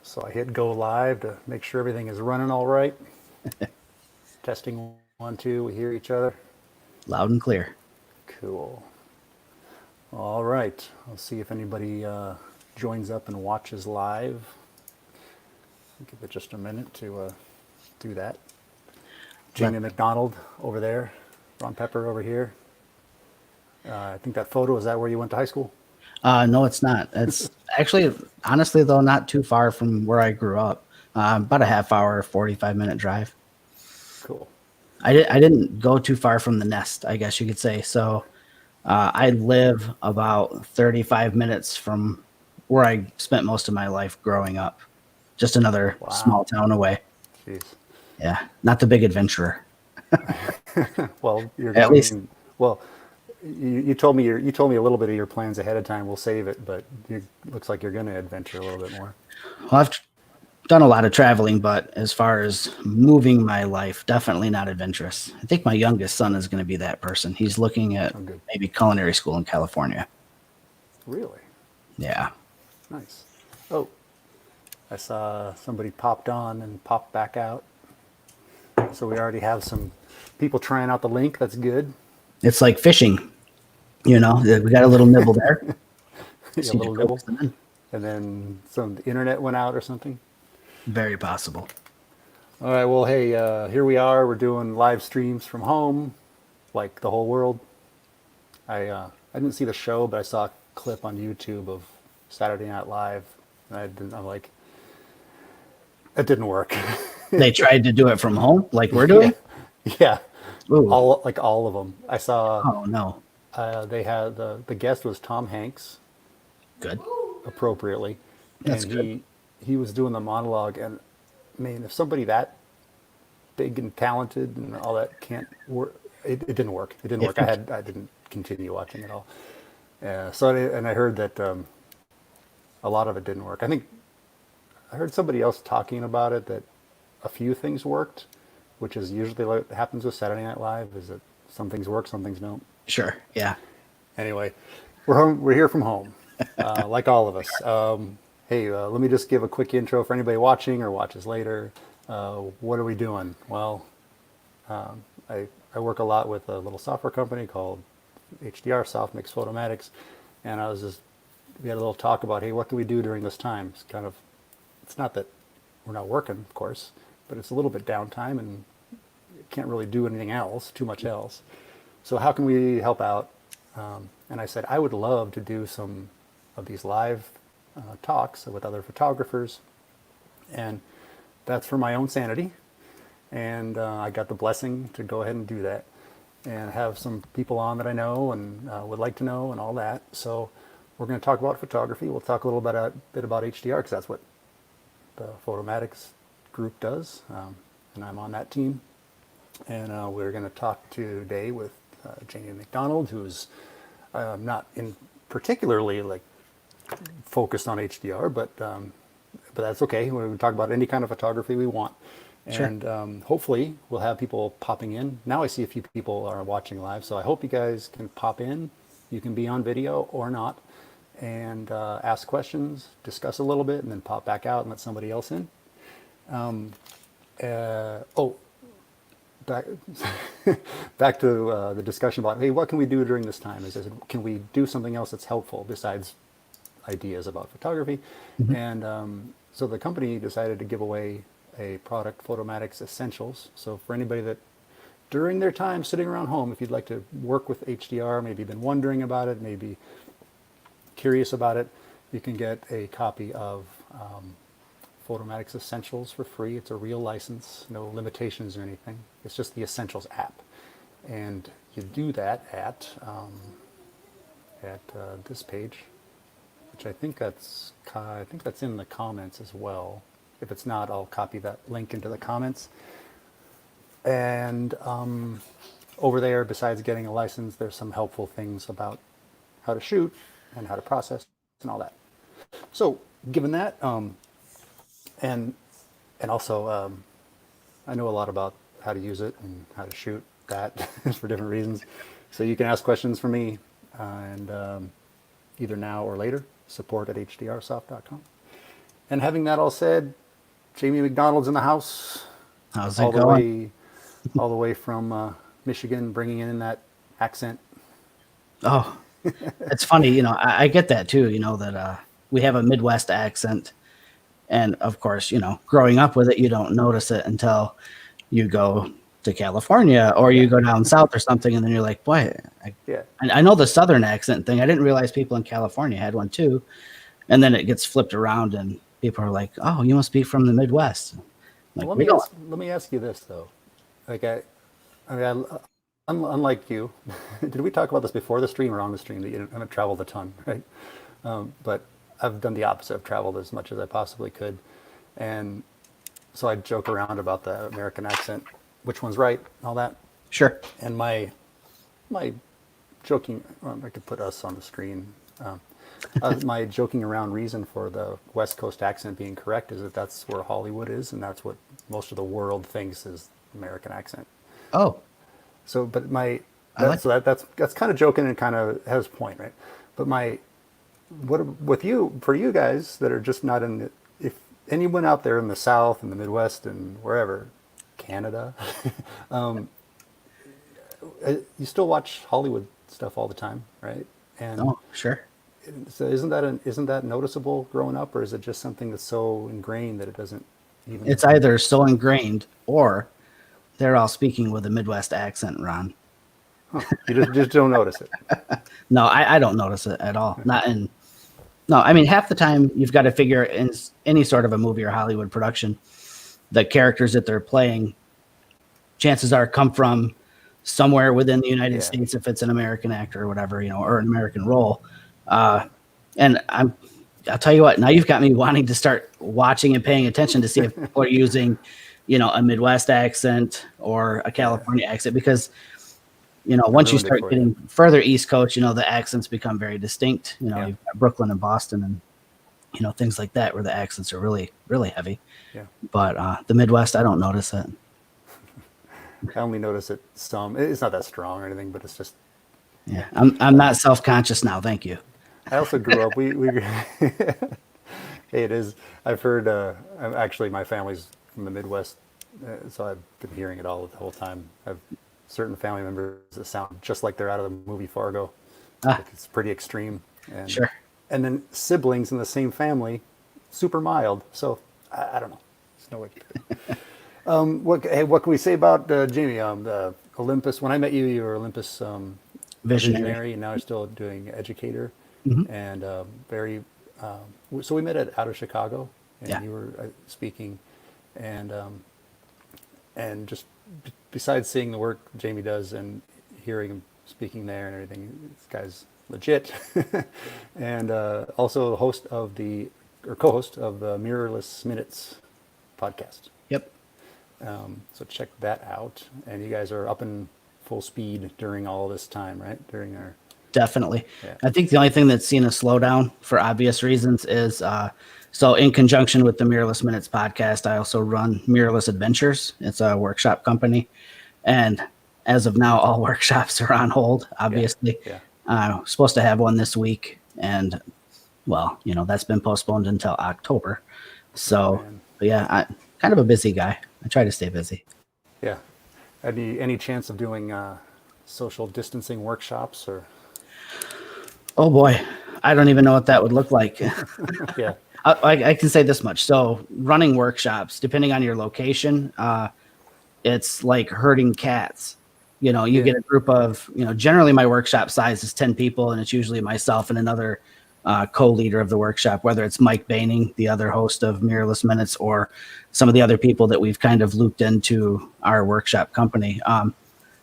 So I hit go live to make sure everything is running all right. Testing 1, 2, we hear each other. Loud and clear. Cool. All right. I'll see if anybody joins up and watches live. Give it just a minute to do that. Let Jamie McDonald over there. Ron Pepper over here. I think that photo, is that where you went to high school? No, it's not. It's actually, honestly, though, not too far from where I grew up. About a half hour, 45-minute drive. Cool. I didn't go too far from the nest, I guess you could say. So I live about 35 minutes from where I spent most of my life growing up. Just another small Wow. town away. Jeez. Yeah, not the big adventurer. Well, you're At least, going, well, you told me you told me a little bit of your plans ahead of time. We'll save it, but it looks like you're going to adventure a little bit more. well, I've done a lot of traveling, but as far as moving my life, definitely not adventurous. I think my youngest son is going to be that person. He's looking at Oh, good. maybe culinary school in California. Really? Yeah. Nice. Oh, I saw somebody popped on and popped back out. So we already have some people trying out the link. That's good. It's like fishing, we got a little nibble there. A Just need to little focus nibble. them in. And then the internet went out or something. Very possible. All right. Well, hey, here we are. We're doing live streams from home, like the whole world. I didn't see the show, but I saw a clip on YouTube of Saturday Night Live, and I'm like, it didn't work. They tried to do it from home like we're Yeah, doing. yeah. Ooh. All of them. I saw Oh, no. they had the guest was Tom Hanks, Good. appropriately, That's and good. he was doing the monologue. And I mean, if somebody that big and talented and all that can't work, it didn't work. It didn't If work. you, I didn't continue watching at all. And I heard that a lot of it didn't work. I heard somebody else talking about it, that a few things worked, which is usually what happens with Saturday Night Live, is that some things work, some things don't. sure. Yeah. Anyway, we're home. We're here from home, like all of us. Hey, let me just give a quick intro for anybody watching or watches later. What are we doing? Well, I work a lot with a little software company called HDR, Soft Mix Photomatics, and we had a little talk about, hey, what can we do during this time? It's not that we're not working, of course, but it's a little bit downtime and can't really do anything else, too much else. So how can we help out? And I said, I would love to do some of these live talks with other photographers. And that's for my own sanity. And I got the blessing to go ahead and do that and have some people on that I know and would like to know and all that. So we're going to talk about photography. We'll talk a little bit about HDR, because that's what the Photomatics group does. And I'm on that team. And we're going to talk today with Jamie McDonald, who's not in particularly like focused on HDR, but that's okay. We can talk about any kind of photography we want, Sure. and hopefully we'll have people popping in. Now I see a few people are watching live, so I hope you guys can pop in. You can be on video or not, and ask questions, discuss a little bit, and then pop back out and let somebody else in. Oh, back back to the discussion about, hey, what can we do during this time? Can we do something else that's helpful besides ideas about photography? Mhm. And so the company decided to give away a product, Photomatics Essentials. So for anybody that during their time sitting around home, if you'd like to work with HDR, maybe been wondering about it, maybe curious about it, you can get a copy of Photomatics Essentials for free. It's a real license, no limitations or anything. It's just the Essentials app, and you do that at this page, which I think that's in the comments as well. If it's not, I'll copy that link into the comments. And over there, besides getting a license, there's some helpful things about how to shoot and how to process and all that. So, given that, and and also I know a lot about how to use it and how to shoot that for different reasons. So you can ask questions for me, and either now or later, support at hdrsoft.com. And having that all said, Jamie McDonald's in the house, How's it all the going? way, all the way from Michigan, bringing in that accent. Oh, it's funny. I get that too. That we have a Midwest accent, and of course, growing up with it, you don't notice it until you go to California or you Yeah, go down south or something, and then you're like, boy, yeah. I know the Southern accent thing. I didn't realize people in California had one too. And then it gets flipped around, and people are like, "Oh, you must be from the Midwest." Well, Like, we don't. let me ask you this though. Like I mean, unlike you, did we talk about this before the stream or on the stream that you haven't traveled a ton, right? But I've done the opposite. I've traveled as much as I possibly could, and so I joke around about the American accent, which one's right, and all that. Sure. And my joking, well, I could put us on the screen. My joking around reason for the West Coast accent being correct is that that's where Hollywood is, and that's what most of the world thinks is American accent. Oh, So, but my I like. that's kind of joking and kind of has a point, right? But my what with you for you guys that are just not in the, if anyone out there in the South and the Midwest and wherever, Canada, you still watch Hollywood stuff all the time, right? And Oh, sure. so isn't that noticeable growing up, or is it just something that's so ingrained that it doesn't even? It's either so ingrained or they're all speaking with a Midwest accent, Ron. You just don't notice it. No, I don't notice it at all. Not in. No, I mean half the time you've got to figure in any sort of a movie or Hollywood production, the characters that they're playing, chances are come from somewhere within the United Yeah, States if it's an American actor or whatever, or an American role. And I'll tell you what, now you've got me wanting to start watching and paying attention to see if people are using, a Midwest accent or a yeah. California accent because, I once you ruined it start for you. getting further East Coast, the accents become very distinct. Yeah, You've got Brooklyn and Boston and, things like that where the accents are really, really heavy. yeah. But the Midwest, I don't notice it. I only notice it some. It's not that strong or anything, but it's just. Yeah. I'm not self-conscious now. Thank you. I also grew up. We hey, it is. I've heard. Actually, my family's from the Midwest, so I've been hearing it all the whole time. I've certain family members that sound just like they're out of the movie Fargo. Ah, Like it's pretty extreme, sure. and then siblings in the same family, super mild. So I don't know. There's no way. What can we say about Jamie? The Olympus. When I met you, you were Olympus Visionary. visionary, and now you're still doing educator, Mhm. and very. So we met out of Chicago, and Yeah. you were speaking, and just besides seeing the work Jamie does and hearing him speaking there and everything, this guy's legit, and also the host of or co-host of the Mirrorless Minutes podcast. Yep. So check that out. And you guys are up in full speed during all this time, right? During our Definitely. yeah, I think the only thing that's seen a slowdown for obvious reasons is so in conjunction with the Mirrorless Minutes podcast, I also run Mirrorless Adventures. It's a workshop company. And as of now, all workshops are on hold, yeah, obviously. yeah. Supposed to have one this week. And well, that's been postponed until October. Oh So, man, but yeah, kind of a busy guy. I try to stay busy. yeah. Any chance of doing social distancing workshops or Oh boy, I don't even know what that would look like. yeah, I can say this much. So running workshops, depending on your location, it's like herding cats. You yeah, get a group of, generally my workshop size is 10 people, and it's usually myself and another co-leader of the workshop, whether it's Mike Baining, the other host of Mirrorless Minutes, or some of the other people that we've kind of looped into our workshop company.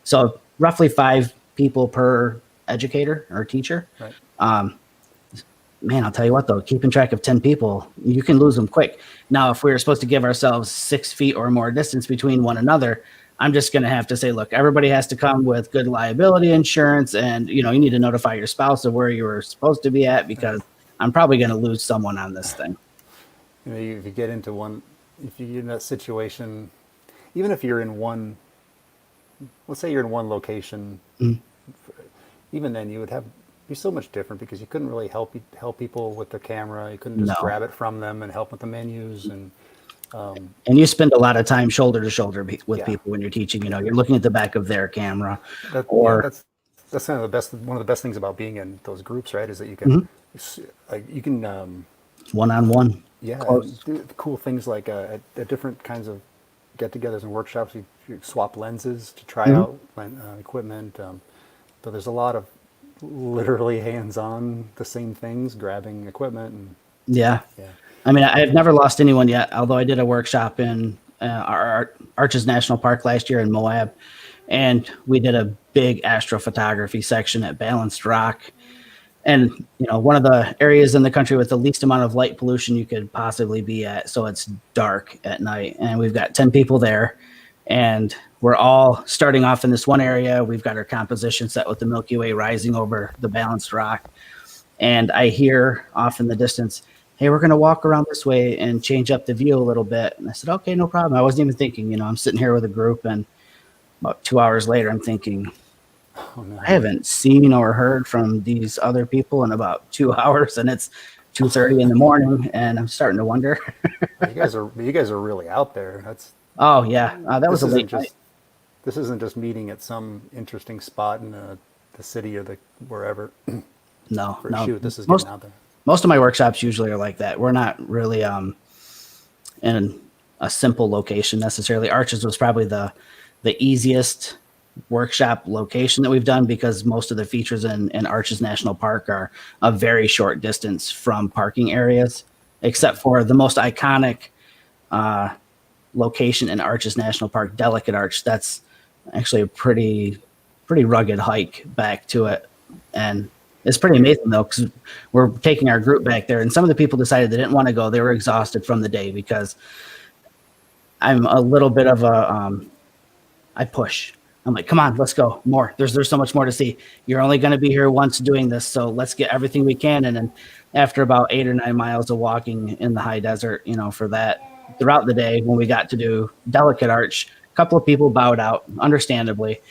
So roughly 5 people per educator or teacher. right, Man, I'll tell you what, though, keeping track of 10 people, you can lose them quick. Now, if we were supposed to give ourselves 6 feet or more distance between one another, I'm just going to have to say, look, everybody has to come with good liability insurance. And, you need to notify your spouse of where you were supposed to be at because I'm probably going to lose someone on this thing. if you get into if you're in that situation, even if you're in let's say you're in one location, even then you would have be so much different because you couldn't really help people with their camera. You couldn't just No. grab it from them and help with the menus and And you spend a lot of time shoulder to shoulder with yeah. people when you're teaching. You're looking at the back of their camera, Yeah, or that's kind of the best. One of the best things about being in those groups, right, is that Mhm. you can one-on-one. yeah, Close. do cool things like at different kinds of get-togethers and workshops. You swap lenses to try Mhm. out equipment. But there's a lot of literally hands-on the same things, grabbing equipment and Yeah. yeah. I mean, I've never lost anyone yet, although I did a workshop in our Arches National Park last year in Moab, and we did a big astrophotography section at Balanced Rock. And, one of the areas in the country with the least amount of light pollution you could possibly be at. So it's dark at night. And we've got 10 people there. And we're all starting off in this one area. We've got our composition set with the Milky Way rising over the Balanced Rock. And I hear off in the distance, hey, we're going to walk around this way and change up the view a little bit. And I said, okay, no problem. I wasn't even thinking, I'm sitting here with a group, and about 2 hours later, I'm thinking, Oh no. I haven't seen or heard from these other people in about 2 hours, and it's 2:30 in the morning, and I'm starting to wonder. You guys are really out there. That's Oh yeah, that was a this isn't late night. just this isn't just meeting at some interesting spot in the city or the wherever No, for a no. shoot. This is Most getting out there. most of my workshops usually are like that. We're not really in a simple location necessarily. Arches was probably the easiest workshop location that we've done, because most of the features in Arches National Park are a very short distance from parking areas, except for the most iconic location in Arches National Park, Delicate Arch. That's actually a pretty rugged hike back to it, and it's pretty amazing though, because we're taking our group back there, and some of the people decided they didn't want to go. They were exhausted from the day, because I'm a little bit of a I push. I'm like, come on, let's go more. There's so much more to see. You're only going to be here once doing this, so let's get everything we can. And then after about 8 or 9 miles of walking in the high desert, for that throughout the day, when we got to do Delicate Arch, a couple of people bowed out, understandably.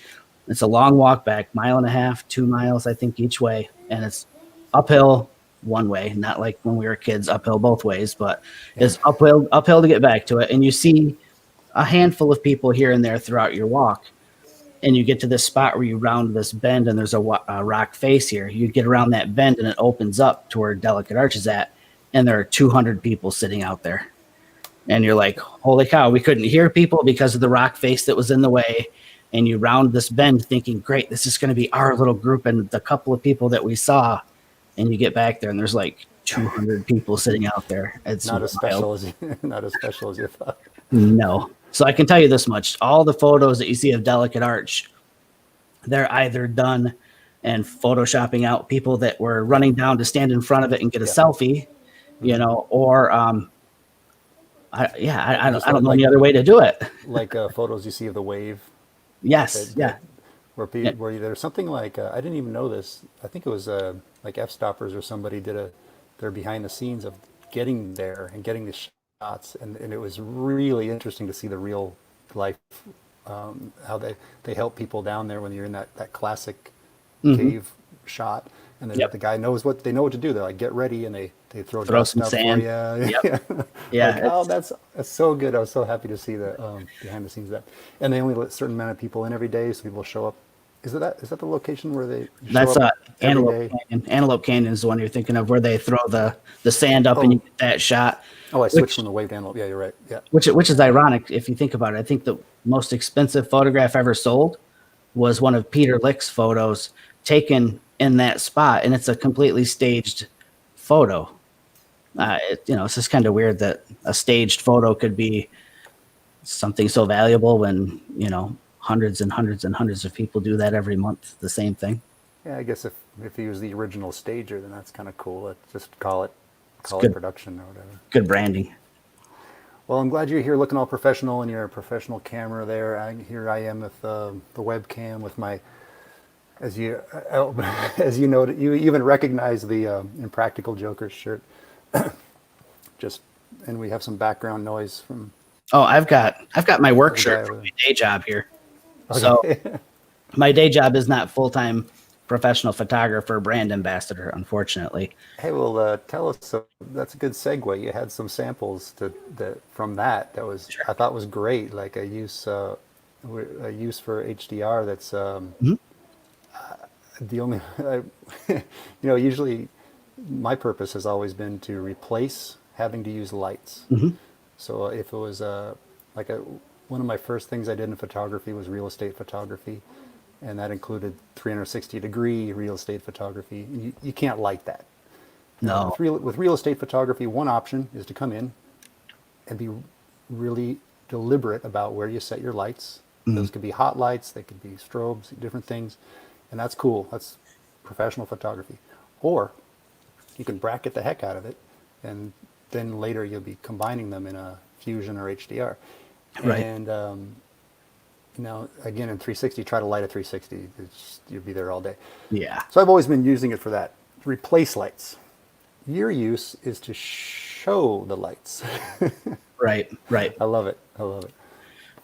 It's a long walk back, 1.5 miles, 2 miles, I think, each way, and it's uphill one way, not like when we were kids, uphill both ways, but it's uphill to get back to it. And you see a handful of people here and there throughout your walk. And you get to this spot where you round this bend, and there's a rock face here. You get around that bend, and it opens up to where Delicate Arch is at, and there are 200 people sitting out there. And you're like, holy cow, we couldn't hear people because of the rock face that was in the way. And you round this bend thinking, great, this is going to be our little group and the couple of people that we saw. And you get back there, and there's like 200 people sitting out there. It's Not as wild. special as you thought. No. So I can tell you this much. All the photos that you see of Delicate Arch, they're either done and photoshopping out people that were running down to stand in front of it and get a selfie, or I don't know any other way to do it. Like photos you see of the wave. Yes. Yeah. Where there's something like I didn't even know this. I think it was like F Stoppers or somebody did their behind the scenes of getting there and getting the shots, and it was really interesting to see the real life how they help people down there when you're in that classic cave shot, and the guy knows what they know what to do. They're like, get ready, and they throw dust some up sand. for you. Yep. Yeah. Like, oh, that's so good. I was so happy to see the behind the scenes of that. And they only let a certain amount of people in every day, so people show up. Is that the location where they That's show up every Antelope day? Canyon. Antelope Canyon is the one you're thinking of, where they throw the sand up and you get that shot. Oh, I switched from the wave to antelope. Yeah, you're right. Yeah. Which is ironic if you think about it. I think the most expensive photograph ever sold was one of Peter Lick's photos taken in that spot, and it's a completely staged photo. It's just kind of weird that a staged photo could be something so valuable when hundreds and hundreds and hundreds of people do that every month. The same thing. Yeah, I guess if he was the original stager, then that's kind of cool. Just call it good. Production or whatever. Good branding. Well, I'm glad you're here looking all professional in your professional camera there. Here I am with the webcam with my, as you know, you even recognize the Impractical Jokers shirt. And we have some background noise from. Oh, I've got my work The guy shirt over from there. my day job here. Okay. So my day job is not full-time professional photographer, brand ambassador, unfortunately. Hey, well, tell us. So that's a good segue. You had some samples that from that. That was Sure. I thought was great. Like a use for HDR. That's Mhm. the only. Usually my purpose has always been to replace having to use lights. Mhm. So if it was like a one of my first things I did in photography was real estate photography, and that included 360-degree real estate photography. You can't light that. No. With real estate photography, one option is to come in and be really deliberate about where you set your lights. Mhm. Those could be hot lights, they could be strobes, different things, and that's cool. That's professional photography. Or you can bracket the heck out of it, and then later you'll be combining them in a Fusion or HDR. Right. And again, in 360, try to light a 360. You'll be there all day. Yeah. So I've always been using it for that. Replace lights. Your use is to show the lights. Right. Right. I love it. I love it.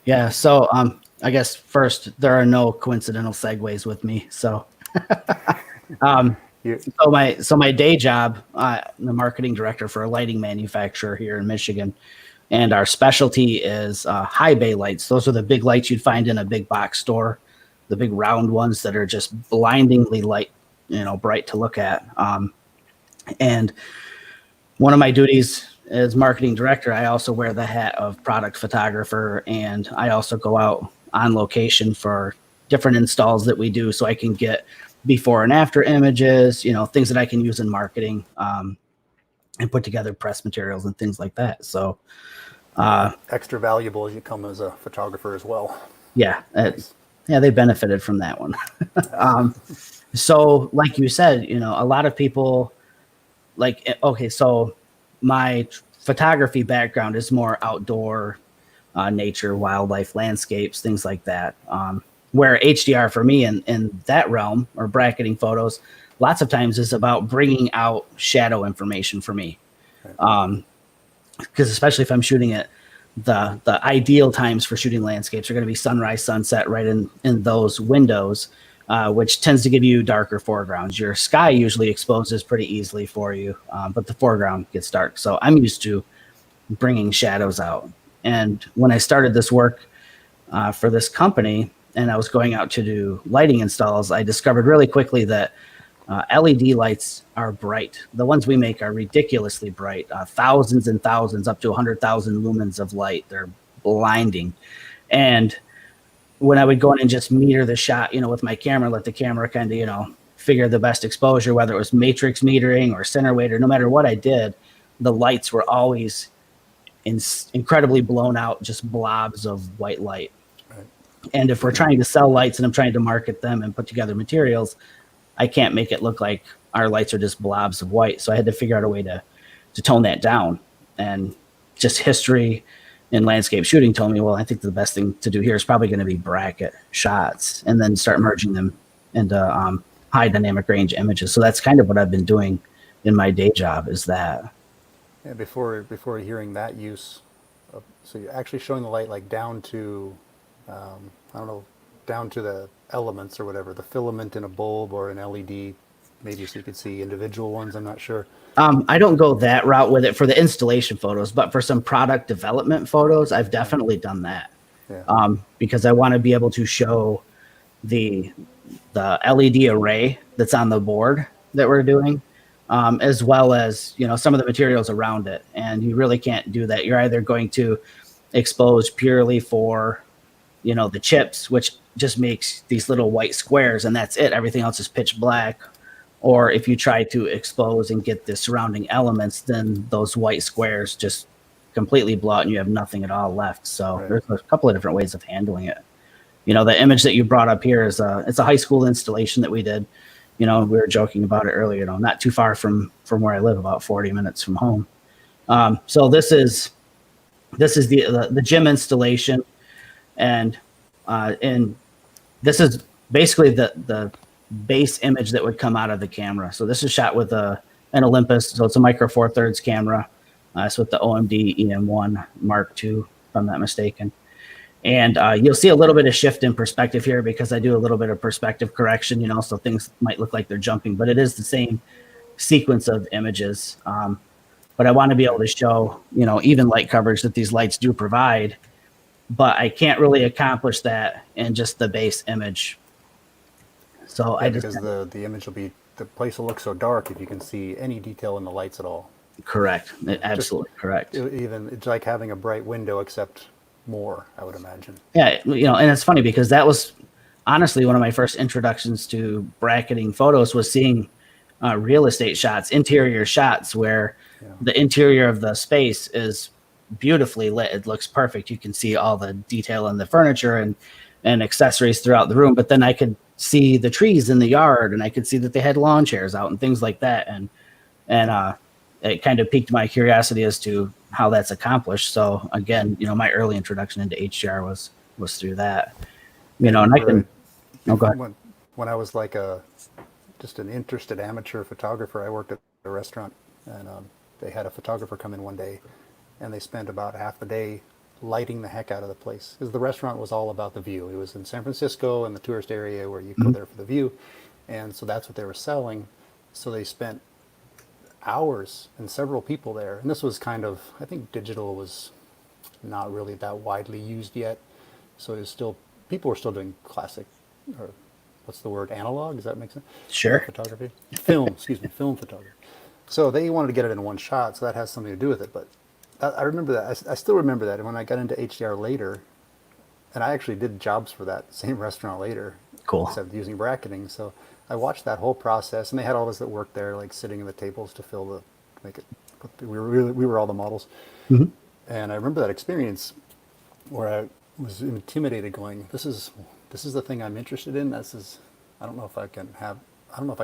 Yeah. So, I guess first, there are no coincidental segues with me. So, You, so my day job, I'm the marketing director for a lighting manufacturer here in Michigan, and our specialty is high bay lights. Those are the big lights you'd find in a big box store, the big round ones that are just blindingly light, bright to look at. And one of my duties as marketing director, I also wear the hat of product photographer, and I also go out on location for different installs that we do, so I can get before and after images, things that I can use in marketing, and put together press materials and things like that. So, extra valuable as you come as a photographer as well. yeah, Nice. yeah, they benefited from that one. So, like you said, a lot of people okay, so my photography background is more outdoor, nature, wildlife, landscapes, things like that. Where HDR for me in that realm, or bracketing photos, lots of times is about bringing out shadow information for me. Because especially if I'm shooting it, the ideal times for shooting landscapes are going to be sunrise, sunset, right in those windows, which tends to give you darker foregrounds. Your sky usually exposes pretty easily for you, but the foreground gets dark. So I'm used to bringing shadows out. And when I started this work for this company, and I was going out to do lighting installs, I discovered really quickly that LED lights are bright. The ones we make are ridiculously bright, thousands and thousands, up to 100,000 lumens of light. They're blinding. And when I would go in and just meter the shot, with my camera, let the camera kind of, figure the best exposure, whether it was matrix metering or center weight, or no matter what I did, the lights were always incredibly blown out, just blobs of white light. Right. And if we're trying to sell lights and I'm trying to market them and put together materials, I can't make it look like our lights are just blobs of white. So I had to figure out a way to tone that down. And just history in landscape shooting told me, well, I think the best thing to do here is probably going to be bracket shots and then start merging them into high dynamic range images. So that's kind of what I've been doing in my day job, is that. Yeah, before hearing that use, so you're actually showing the light like down to, I don't know, down to the elements or whatever, the filament in a bulb or an LED, maybe so you could see individual ones. I'm not sure. I don't go that route with it for the installation photos, but for some product development photos, I've definitely done that. Yeah. Because I want to be able to show the LED array that's on the board that we're doing, as well as some of the materials around it. And you really can't do that. You're either going to expose purely for the chips, which just makes these little white squares, and that's it. Everything else is pitch black. Or if you try to expose and get the surrounding elements, then those white squares just completely blow out and you have nothing at all left. So Right. there's a couple of different ways of handling it. The image that you brought up here is it's a high school installation that we did. We were joking about it earlier, not too far from where I live, about 40 minutes from home. So this is the gym installation, and this is basically the base image that would come out of the camera. So this is shot with an Olympus. So it's a Micro Four Thirds camera. It's with the OMD EM1 Mark II, if I'm not mistaken. And you'll see a little bit of shift in perspective here because I do a little bit of perspective correction, so things might look like they're jumping, but it is the same sequence of images. But I want to be able to show, even light coverage that these lights do provide, but I can't really accomplish that in just the base image. So Yeah, because the image will be, the place will look so dark if you can see any detail in the lights at all. Correct. Absolutely correct. Even it's like having a bright window, except more, I would imagine. Yeah, and it's funny because that was honestly one of my first introductions to bracketing photos was seeing real estate shots, interior shots where the interior of the space is beautifully lit. It looks perfect. You can see all the detail in the furniture and accessories throughout the room. But then I could see the trees in the yard, and I could see that they had lawn chairs out and things like that. And it kind of piqued my curiosity as to how that's accomplished. So again, my early introduction into HDR was through that. And I can. Oh, go ahead. When I was like just an interested amateur photographer, I worked at a restaurant, and they had a photographer come in one day, and they spent about half the day lighting the heck out of the place because the restaurant was all about the view. It was in San Francisco in the tourist area where you go there for the view, and so that's what they were selling. So they spent hours and several people there, and this was kind of, I think digital was not really that widely used yet, so it was still, people were still doing classic, or what's the word, analog, does that make sense? Sure. Photography, film photography. So they wanted to get it in one shot, so that has something to do with it. But I remember that. I still remember that. And when I got into HDR later, and I actually did jobs for that same restaurant later. Cool. Instead of using bracketing. So I watched that whole process, and they had all of us that worked there, like sitting in the tables to make it. We were all the models. Mm-hmm. And I remember that experience where I was intimidated, going, "This is the thing I'm interested in. I don't know if I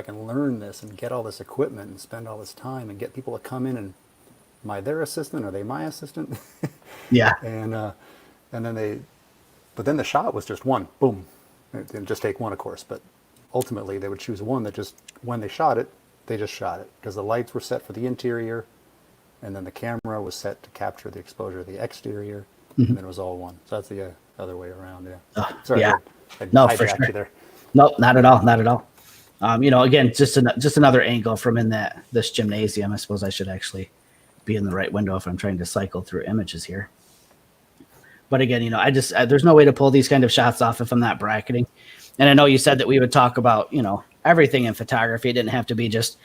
can learn this and get all this equipment and spend all this time and get people to come in and, am I their assistant? Are they my assistant?" Yeah. And then the shot was just one, boom. It didn't just take one, of course, but ultimately they would choose one that just, when they shot it, they just shot it because the lights were set for the interior, and then the camera was set to capture the exposure of the exterior, and then it was all one. So that's the other way around. Yeah. Sorry. Yeah. I No, for hijacked sure. you there. Nope, not at all. Not at all. Again, just another angle from in this gymnasium. I suppose I should actually be in the right window if I'm trying to cycle through images here. But again, there's no way to pull these kind of shots off if I'm not bracketing. And I know you said that we would talk about, everything in photography. It didn't have to be just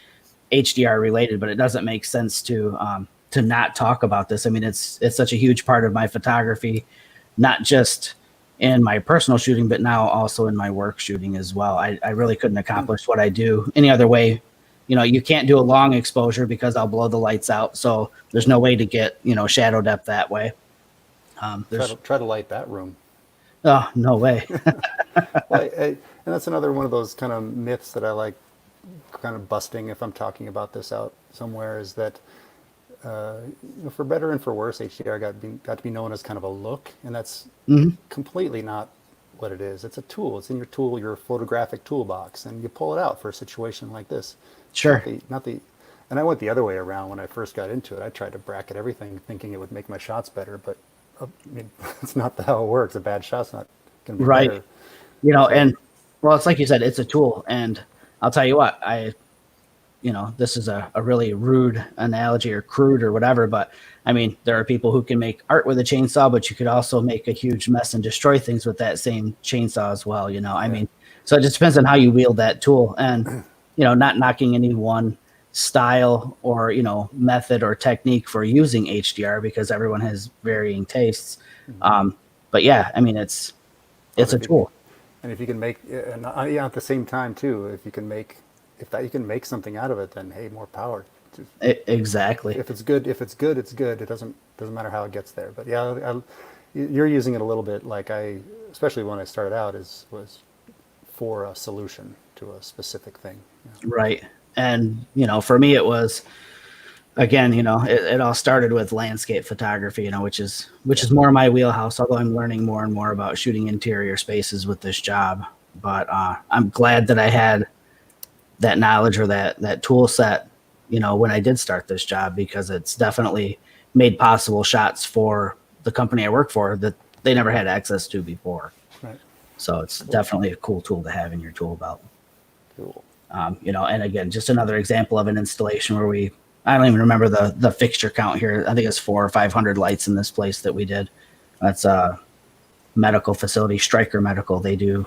HDR related, but it doesn't make sense to not talk about this. I mean, it's such a huge part of my photography, not just in my personal shooting, but now also in my work shooting as well. I really couldn't accomplish what I do any other way. You can't do a long exposure because I'll blow the lights out. So there's no way to get, shadow depth that way. Try to light that room. Oh, no way. And that's another one of those kind of myths that I like kind of busting if I'm talking about this out somewhere, is that for better and for worse, HDR got to be known as kind of a look, and that's completely not what it is. It's a tool. It's in your photographic toolbox, and you pull it out for a situation like this. Sure. And I went the other way around when I first got into it. I tried to bracket everything, thinking it would make my shots better, but it's not how it works. A bad shot's not going to be right. better. And well, it's like you said, it's a tool, and I'll tell you what, this is a really rude analogy or crude or whatever, but I mean, there are people who can make art with a chainsaw, but you could also make a huge mess and destroy things with that same chainsaw as well. I mean, so it just depends on how you wield that tool, and, not knocking any one style or, method or technique for using HDR because everyone has varying tastes. But yeah, I mean, it's a tool. And if you can make, and at the same time too, if you can make something out of it, then hey, more power. Exactly. If it's good, it's good. It doesn't matter how it gets there. But yeah, you're using it a little bit like especially when I started out, was for a solution to a specific thing. Yeah. Right. And, for me, it was, again, it all started with landscape photography, which is more my wheelhouse, although I'm learning more and more about shooting interior spaces with this job. But I'm glad that I had that knowledge or that tool set, when I did start this job, because it's definitely made possible shots for the company I work for that they never had access to before. Right. So it's definitely a cool tool to have in your tool belt. Cool. And again, just another example of an installation where I don't even remember the fixture count here. I think it's 400 or 500 lights in this place that we did. That's a medical facility, Stryker Medical. They do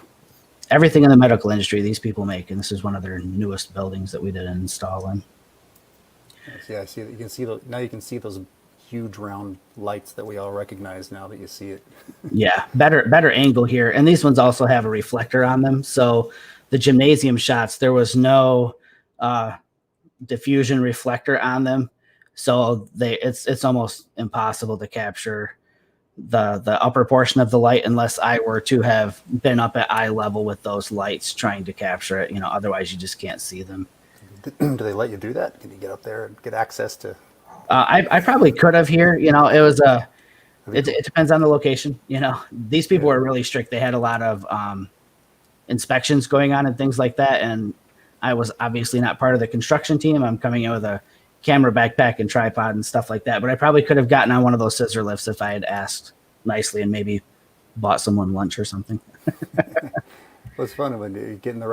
everything in the medical industry these people make. And this is one of their newest buildings that we did install in. Yeah, I see that. You can see now you can see those huge round lights that we all recognize now that you see it. Yeah, better angle here. And these ones also have a reflector on them. So the gymnasium shots, there was no diffusion reflector on them. So it's almost impossible to capture the upper portion of the light unless I were to have been up at eye level with those lights trying to capture it. Otherwise you just can't see them. Do they let you do that? Can you get up there and get access to? I probably could have here. It was it depends on the location. These people were really strict. They had a lot of inspections going on and things like that. And I was obviously not part of the construction team. I'm coming in with a camera backpack and tripod and stuff like that. But I probably could have gotten on one of those scissor lifts if I had asked nicely and maybe bought someone lunch or something. Well, it's fun when you get in the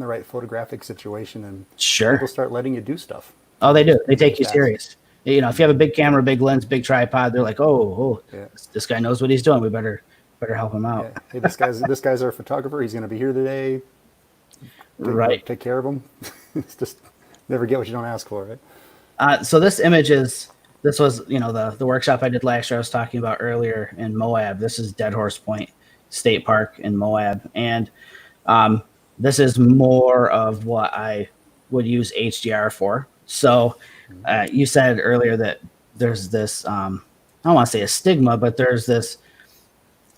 right photographic situation and Sure. people start letting you do stuff. Oh, they do. They take you serious. If you have a big camera, big lens, big tripod, they're like, oh, Yeah. this guy knows what he's doing. We better help him out. Yeah. Hey, this guy's our photographer. He's going to be here today. Right. Take care of him. It's just never get what you don't ask for, right? So this was, the workshop I did last year I was talking about earlier in Moab. This is Dead Horse Point State Park in Moab. And this is more of what I would use HDR for. So you said earlier that there's this, I don't want to say a stigma, but there's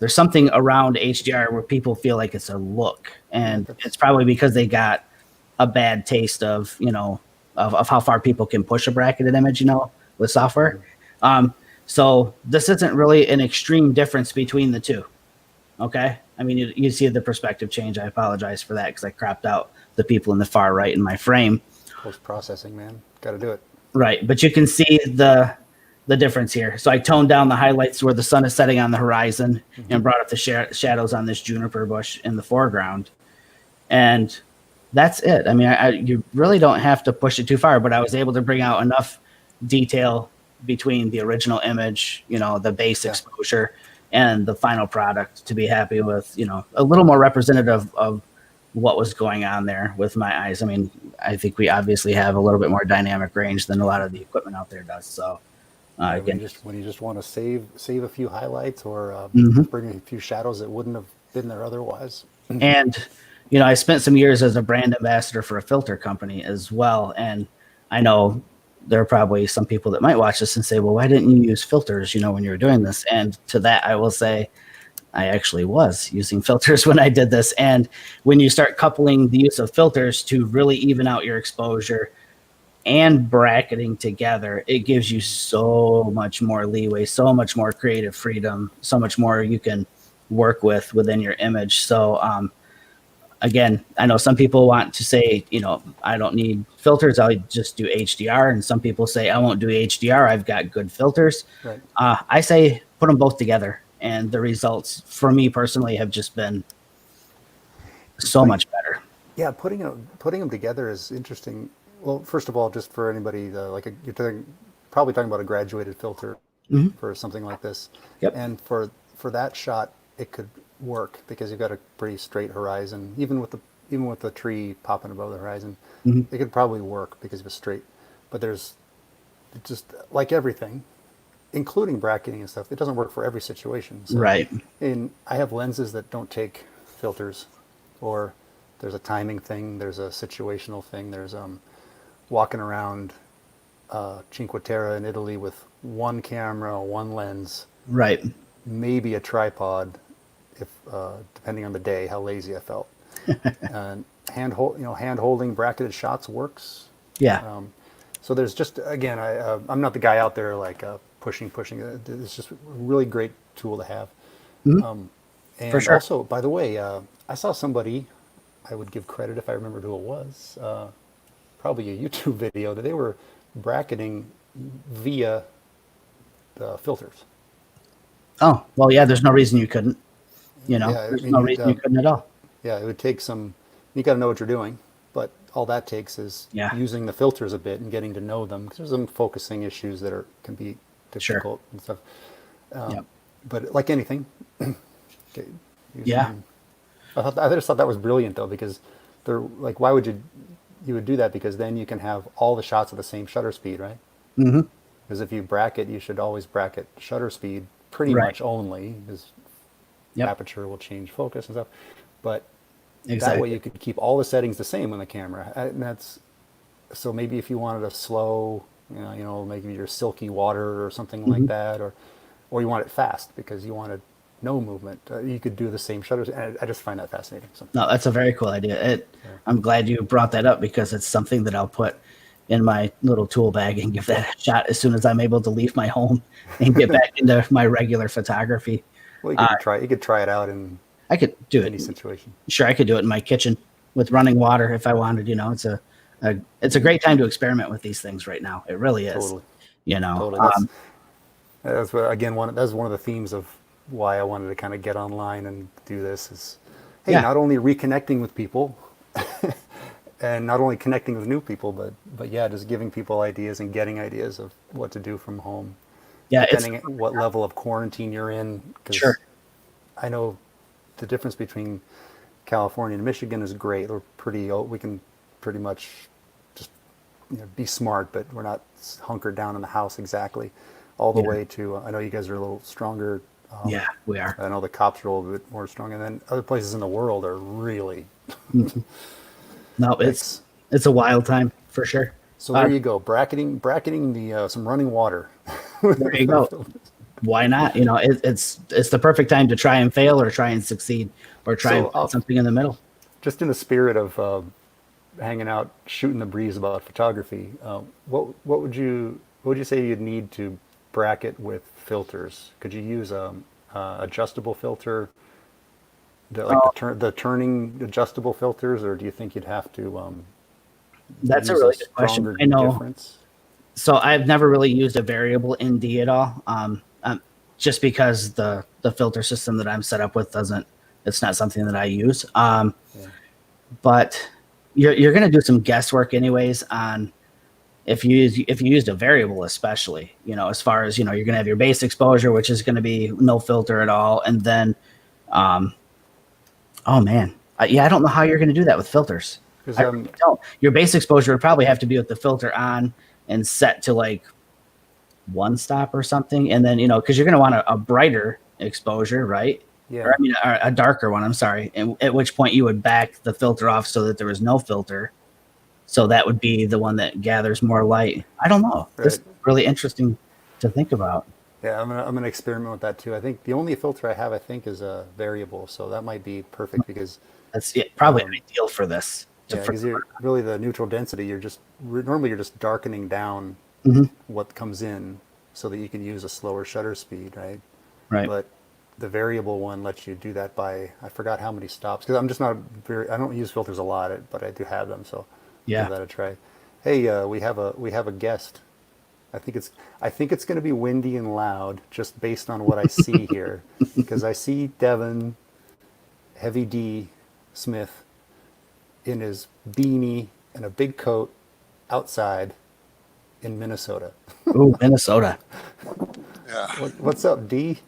something around HDR where people feel like it's a look. And it's probably because they got a bad taste of how far people can push a bracketed image, with software. So this isn't really an extreme difference between the two. Okay. I mean, you see the perspective change. I apologize for that because I cropped out the people in the far right in my frame. Post-processing, man. Got to do it. Right. But you can see the difference here. So I toned down the highlights where the sun is setting on the horizon and brought up the shadows on this juniper bush in the foreground. And that's it. I mean, you really don't have to push it too far, but I was able to bring out enough detail between the original image, the base exposure and the final product to be happy with, a little more representative of what was going on there with my eyes. I mean, I think we obviously have a little bit more dynamic range than a lot of the equipment out there does. So again, when you just want to save a few highlights or bring a few shadows that wouldn't have been there otherwise. And, I spent some years as a brand ambassador for a filter company as well. And I know there are probably some people that might watch this and say, well, why didn't you use filters, when you were doing this? And to that, I will say, I actually was using filters when I did this. And when you start coupling the use of filters to really even out your exposure and bracketing together, it gives you so much more leeway, so much more creative freedom, so much more you can work with within your image. So, again, I know some people want to say, I don't need filters. I'll just do HDR. And some people say, I won't do HDR. I've got good filters. Right. I say put them both together. And the results for me personally have just been so much better. Yeah, putting them together is interesting. Well, first of all, just for anybody, you're probably talking about a graduated filter for something like this. Yep. And for that shot, it could work because you've got a pretty straight horizon. Even with the tree popping above the horizon, it could probably work because it was straight. But there's just like everything, including bracketing and stuff, it doesn't work for every situation. So, Right. And I have lenses that don't take filters, or there's a timing thing, there's a situational thing, there's walking around Cinque Terre in Italy with one camera, one lens, Right. maybe a tripod, if depending on the day, how lazy I felt. And hand holding bracketed shots works. Yeah. So there's just, again, I'm not the guy out there like pushing. It's just a really great tool to have. And For sure. also, by the way, I saw somebody, I would give credit if I remembered who it was, probably a YouTube video that they were bracketing via the filters. Oh, well, yeah, there's no reason you couldn't. You know, Yeah, I there's mean, no reason you couldn't at all. yeah, it would take some. You got to know what you're doing, but all that takes is Yeah. using the filters a bit and getting to know them. 'Cause there's some focusing issues that can be Sure. difficult and stuff. Yep. But like anything, okay, Yeah. using. I just thought that was brilliant though, because they're like, why would you would do that? Because then you can have all the shots at the same shutter speed, right? Mm-hmm. Because if you bracket, you should always bracket shutter speed pretty Right. much only, because Yep. aperture will change focus and stuff. But that way Exactly. you could keep all the settings the same on the camera. And that's so maybe if you wanted a slow, maybe your silky water or something like Mm-hmm. that, or you want it fast because you wanted no movement, you could do the same shutters. And I just find that fascinating. So No, that's a very cool idea. I'm glad you brought that up because it's something that I'll put in my little tool bag and give that a shot as soon as I'm able to leave my home and get back into my regular photography. well, you could try it out in I could do any it. situation. Sure, I could do it in my kitchen with running water if I wanted. It's a great time to experiment with these things right now. It really is. Totally. You know, Totally. That's what, again, that's one of the themes of why I wanted to kind of get online and do this is, hey, Yeah. not only reconnecting with people and not only connecting with new people, but yeah, just giving people ideas and getting ideas of what to do from home, yeah, it's depending on what level of quarantine you're in. 'Cause sure. I know the difference between California and Michigan is great. We can pretty much just be smart, but we're not hunkered down in the house exactly. All the Yeah. way to, I know you guys are a little stronger. Yeah, we are. I know the cops are a little bit more strong, and then other places in the world are really. No, It's, it's a wild time for sure. so there you go, bracketing the some running water. There you go. Why not? It's the perfect time to try and fail or try and succeed or try and find something in the middle. Just in the spirit of hanging out, shooting the breeze about photography, what would you say you'd need to bracket with filters? Could you use a adjustable filter, the turning adjustable filters, or do you think you'd have to That's a use really good question. stronger I know. difference? So I've never really used a variable ND at all. Just because the filter system that I'm set up with it's not something that I use. But you're going to do some guesswork anyways on if you used a variable, especially, as far as, you're going to have your base exposure, which is going to be no filter at all. And then, oh man, yeah, I don't know how you're going to do that with filters. Because I really don't. Your base exposure would probably have to be with the filter on and set to like one stop or something. And then, because you're going to want a brighter exposure, right? yeah, Or, I mean, a darker one, I'm sorry. And at which point you would back the filter off so that there was no filter. So that would be the one that gathers more light. I don't know. This is Right. really interesting to think about. yeah, I'm gonna experiment with that too. I think the only filter I have, is a variable, so that might be perfect because That's probably ideal for this. yeah, because you're really the neutral density. Normally you're just darkening down Mhm. what comes in so that you can use a slower shutter speed, right? Right. But the variable one lets you do that by, I forgot how many stops, because I'm just not I don't use filters a lot, but I do have them, so Yeah. give that a try. Hey, we have a guest. I think it's going to be windy and loud just based on what I see here, because I see Devin, Heavy D Smith, in his beanie and a big coat outside in Minnesota. Ooh, Minnesota. Yeah, What's up, D?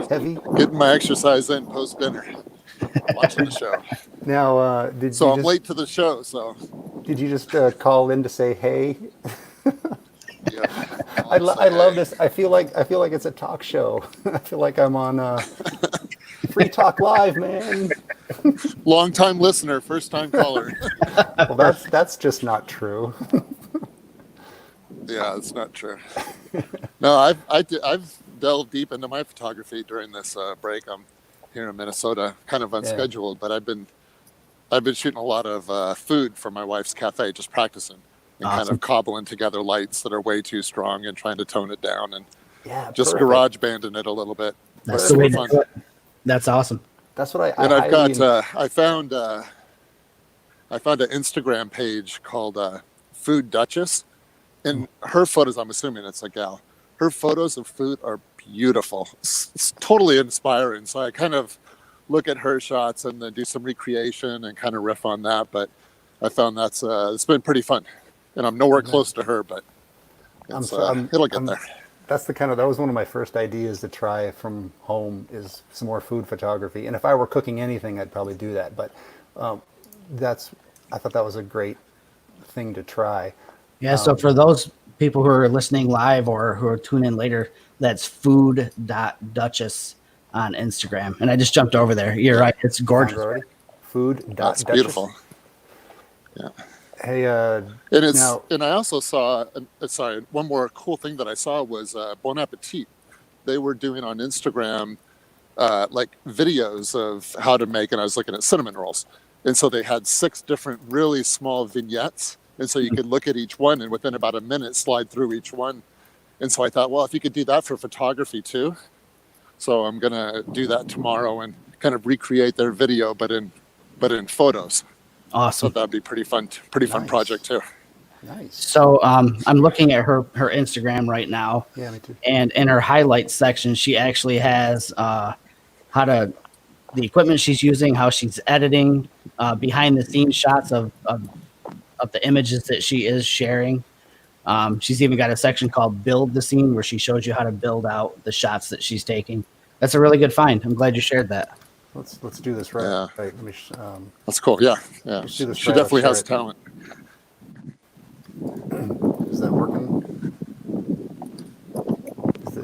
Heavy. getting my exercise in post dinner, watching the show. Now, So I'm late to the show. So Did you just call in to say hey? yeah, I love this. I feel like it's a talk show. I feel like I'm on Free Talk Live, man. long time listener, first time caller. Well, that's just not true. Yeah, it's not true. No, I've delved deep into my photography during this break. I'm here in Minnesota, kind of unscheduled, but I've been shooting a lot of food for my wife's cafe, just practicing and kind Awesome. of cobbling together lights that are way too strong and trying to tone it down and Yeah, just perfect. garage banding it a little bit. That's But the way it's to fun. do it. That's awesome. That's what I And I've highly- got I found an Instagram page called Food Duchess, and her photos, I'm assuming it's a gal. her photos of food are beautiful. It's totally inspiring. So I kind of look at her shots and then do some recreation and kind of riff on that. But I found that's it's been pretty fun, and I'm nowhere close to her, but it'll get there. That's that was one of my first ideas to try from home, is some more food photography. And if I were cooking anything, I'd probably do that. But I thought that was a great thing to try. Yeah. So for those people who are listening live or who are tuning in later, that's food.duchess on Instagram. And I just jumped over there. You're right. It's gorgeous. Food. That's beautiful. Yeah. Hey, and I also saw, one more cool thing that I saw was Bon Appetit. They were doing on Instagram like videos of how to make, and I was looking at cinnamon rolls. And so they had 6 different really small vignettes. And so you could look at each one and within about a minute slide through each one. And so I thought, well, if you could do that for photography too. So I'm going to do that tomorrow and kind of recreate their video, but in photos. Awesome. So that'd be pretty fun project too. Nice. So I'm looking at her Instagram right now. Yeah, me too. And in her highlights section, she actually has the equipment she's using, how she's editing, behind the scenes shots of the images that she is sharing. She's even got a section called Build the Scene, where she shows you how to build out the shots that she's taking. That's a really good find. I'm glad you shared that. Let's do this right. Yeah. Right. That's cool. Yeah. She definitely has talent. Is that working?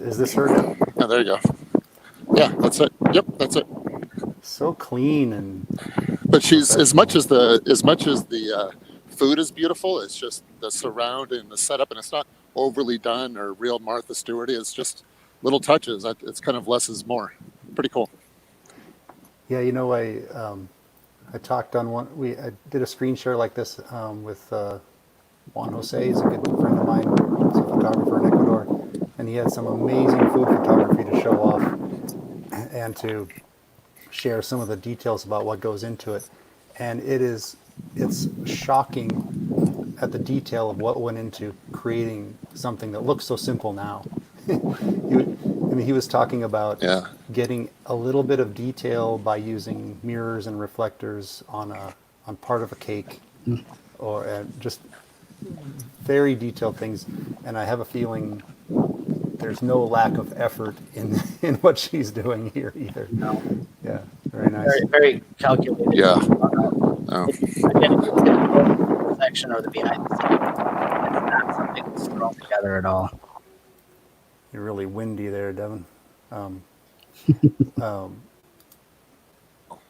Is this her now? Yeah, there you go. Yeah, that's it. Yep, that's it. So clean and. But she's as much as the food is beautiful. It's just the surround and the setup, and it's not overly done or real Martha Stewart. It's just little touches. It's kind of less is more. Pretty cool. Yeah, I talked on I did a screen share like this with Juan Jose. He's a good friend of mine. He's a photographer in Ecuador, and he had some amazing food photography to show off and to share some of the details about what goes into it. And it's shocking at the detail of what went into creating something that looks so simple now. He was talking about getting a little bit of detail by using mirrors and reflectors on part of a cake, or just very detailed things. And I have a feeling there's no lack of effort in what she's doing here either. No. Yeah, very nice. Very, very calculated. Yeah. Section or the behind the scenes. It's not something that's thrown together at all. You're really windy there, Devin.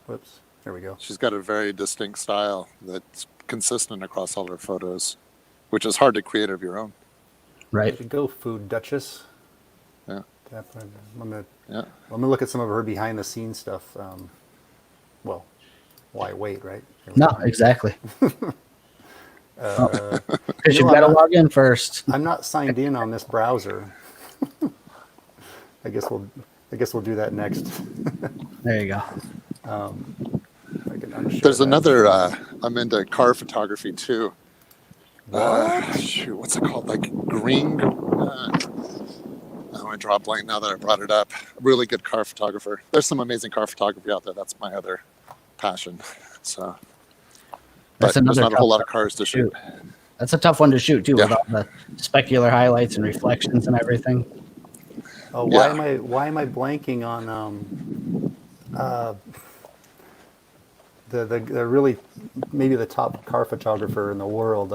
Whoops. There we go. She's got a very distinct style that's consistent across all her photos, which is hard to create of your own. Right. There you go, Food Duchess. Yeah. Let me look at some of her behind the scenes stuff. Well, why wait, right? No, exactly. Because you've got to log in first. I'm not signed in on this browser. I guess we'll do that next. There you go. There's another. I'm into car photography too. What's it called? Like green. I draw a blank now that I brought it up. Really good car photographer. There's some amazing car photography out there. That's my other passion. So, but there's not a whole lot of cars to shoot. That's a tough one to shoot too, with all the specular highlights and reflections and everything. Oh, why am I blanking on the really maybe the top car photographer in the world?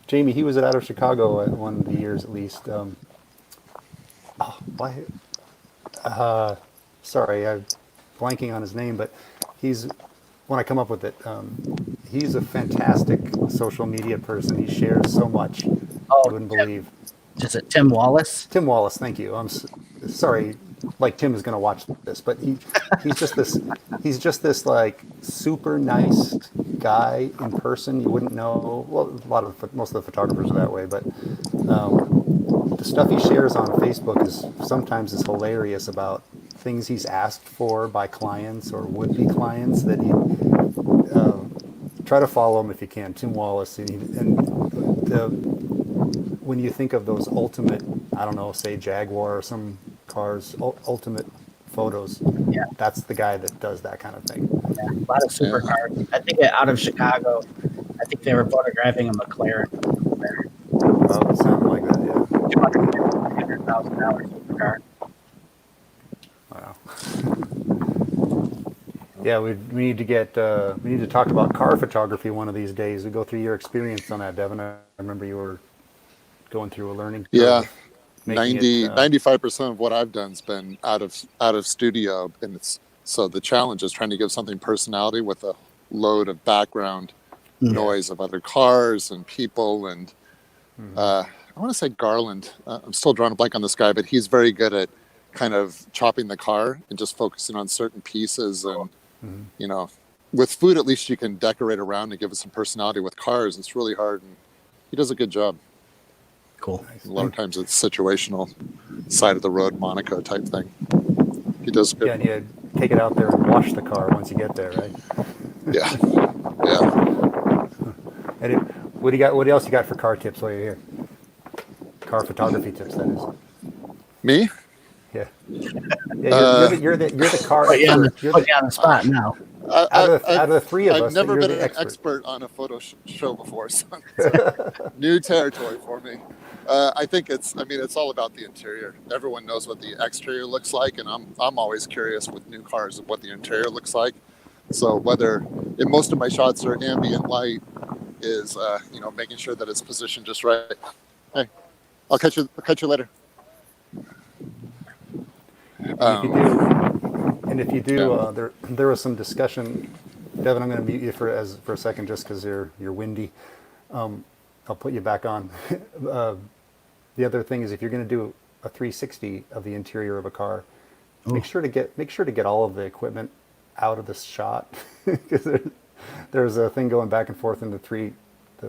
Jamie, he was out of Chicago at one of the years at least. Sorry, I'm blanking on his name, but when I come up with it, he's a fantastic social media person. He shares so much. You wouldn't believe. Is it Tim Wallace? Tim Wallace, thank you. I'm sorry, like Tim is going to watch this, but he's just this like super nice guy in person. You wouldn't know. Well, most of the photographers are that way, but the stuff he shares on Facebook is sometimes hilarious about things he's asked for by clients or would-be clients that he try to follow him if you can. Tim Wallace, and when you think of those ultimate, I don't know, say Jaguar or some cars, ultimate photos, Yeah. that's the guy that does that kind of thing. Yeah, a lot of supercars. I think out of Chicago, I think they were photographing a McLaren. Well, it sounded like that, yeah. $200,000 supercar. Wow. Yeah, we need to talk about car photography one of these days. We go through your experience on that, Devin. I remember you were going through a learning curve. Yeah. making 95% of what I've done's been out of studio, and it's so the challenge is trying to give something personality with a load of background noise of other cars and people. And I want to say Garland. I'm still drawing a blank on this guy, but he's very good at kind of chopping the car and just focusing on certain pieces. And you know, with food, at least you can decorate around and give it some personality. With cars, it's really hard, and he does a good job. Cool. A lot of times it's situational, side of the road Monaco type thing. He does good. Yeah, and you take it out there and wash the car once you get there, right? Yeah. And what do you got? What else you got for car tips while you're here? Car photography tips, that is. Me? Yeah. Yeah, you're the car Put you on expert. the spot now. Out of the three of us, I've never you're been the an expert. expert on a photo show before, so it's new territory for me. I think it's all about the interior. Everyone knows what the exterior looks like, and I'm always curious with new cars of what the interior looks like. So whether in most of my shots are ambient light, is making sure that it's positioned just right. Hey, I'll catch you later. If you do, there was some discussion. Devin, I'm going to mute you for a second just because you're windy. I'll put you back on. The other thing is, if you're going to do a 360 of the interior of a car, make sure to get all of the equipment out of the shot, because there's a thing going back and forth in the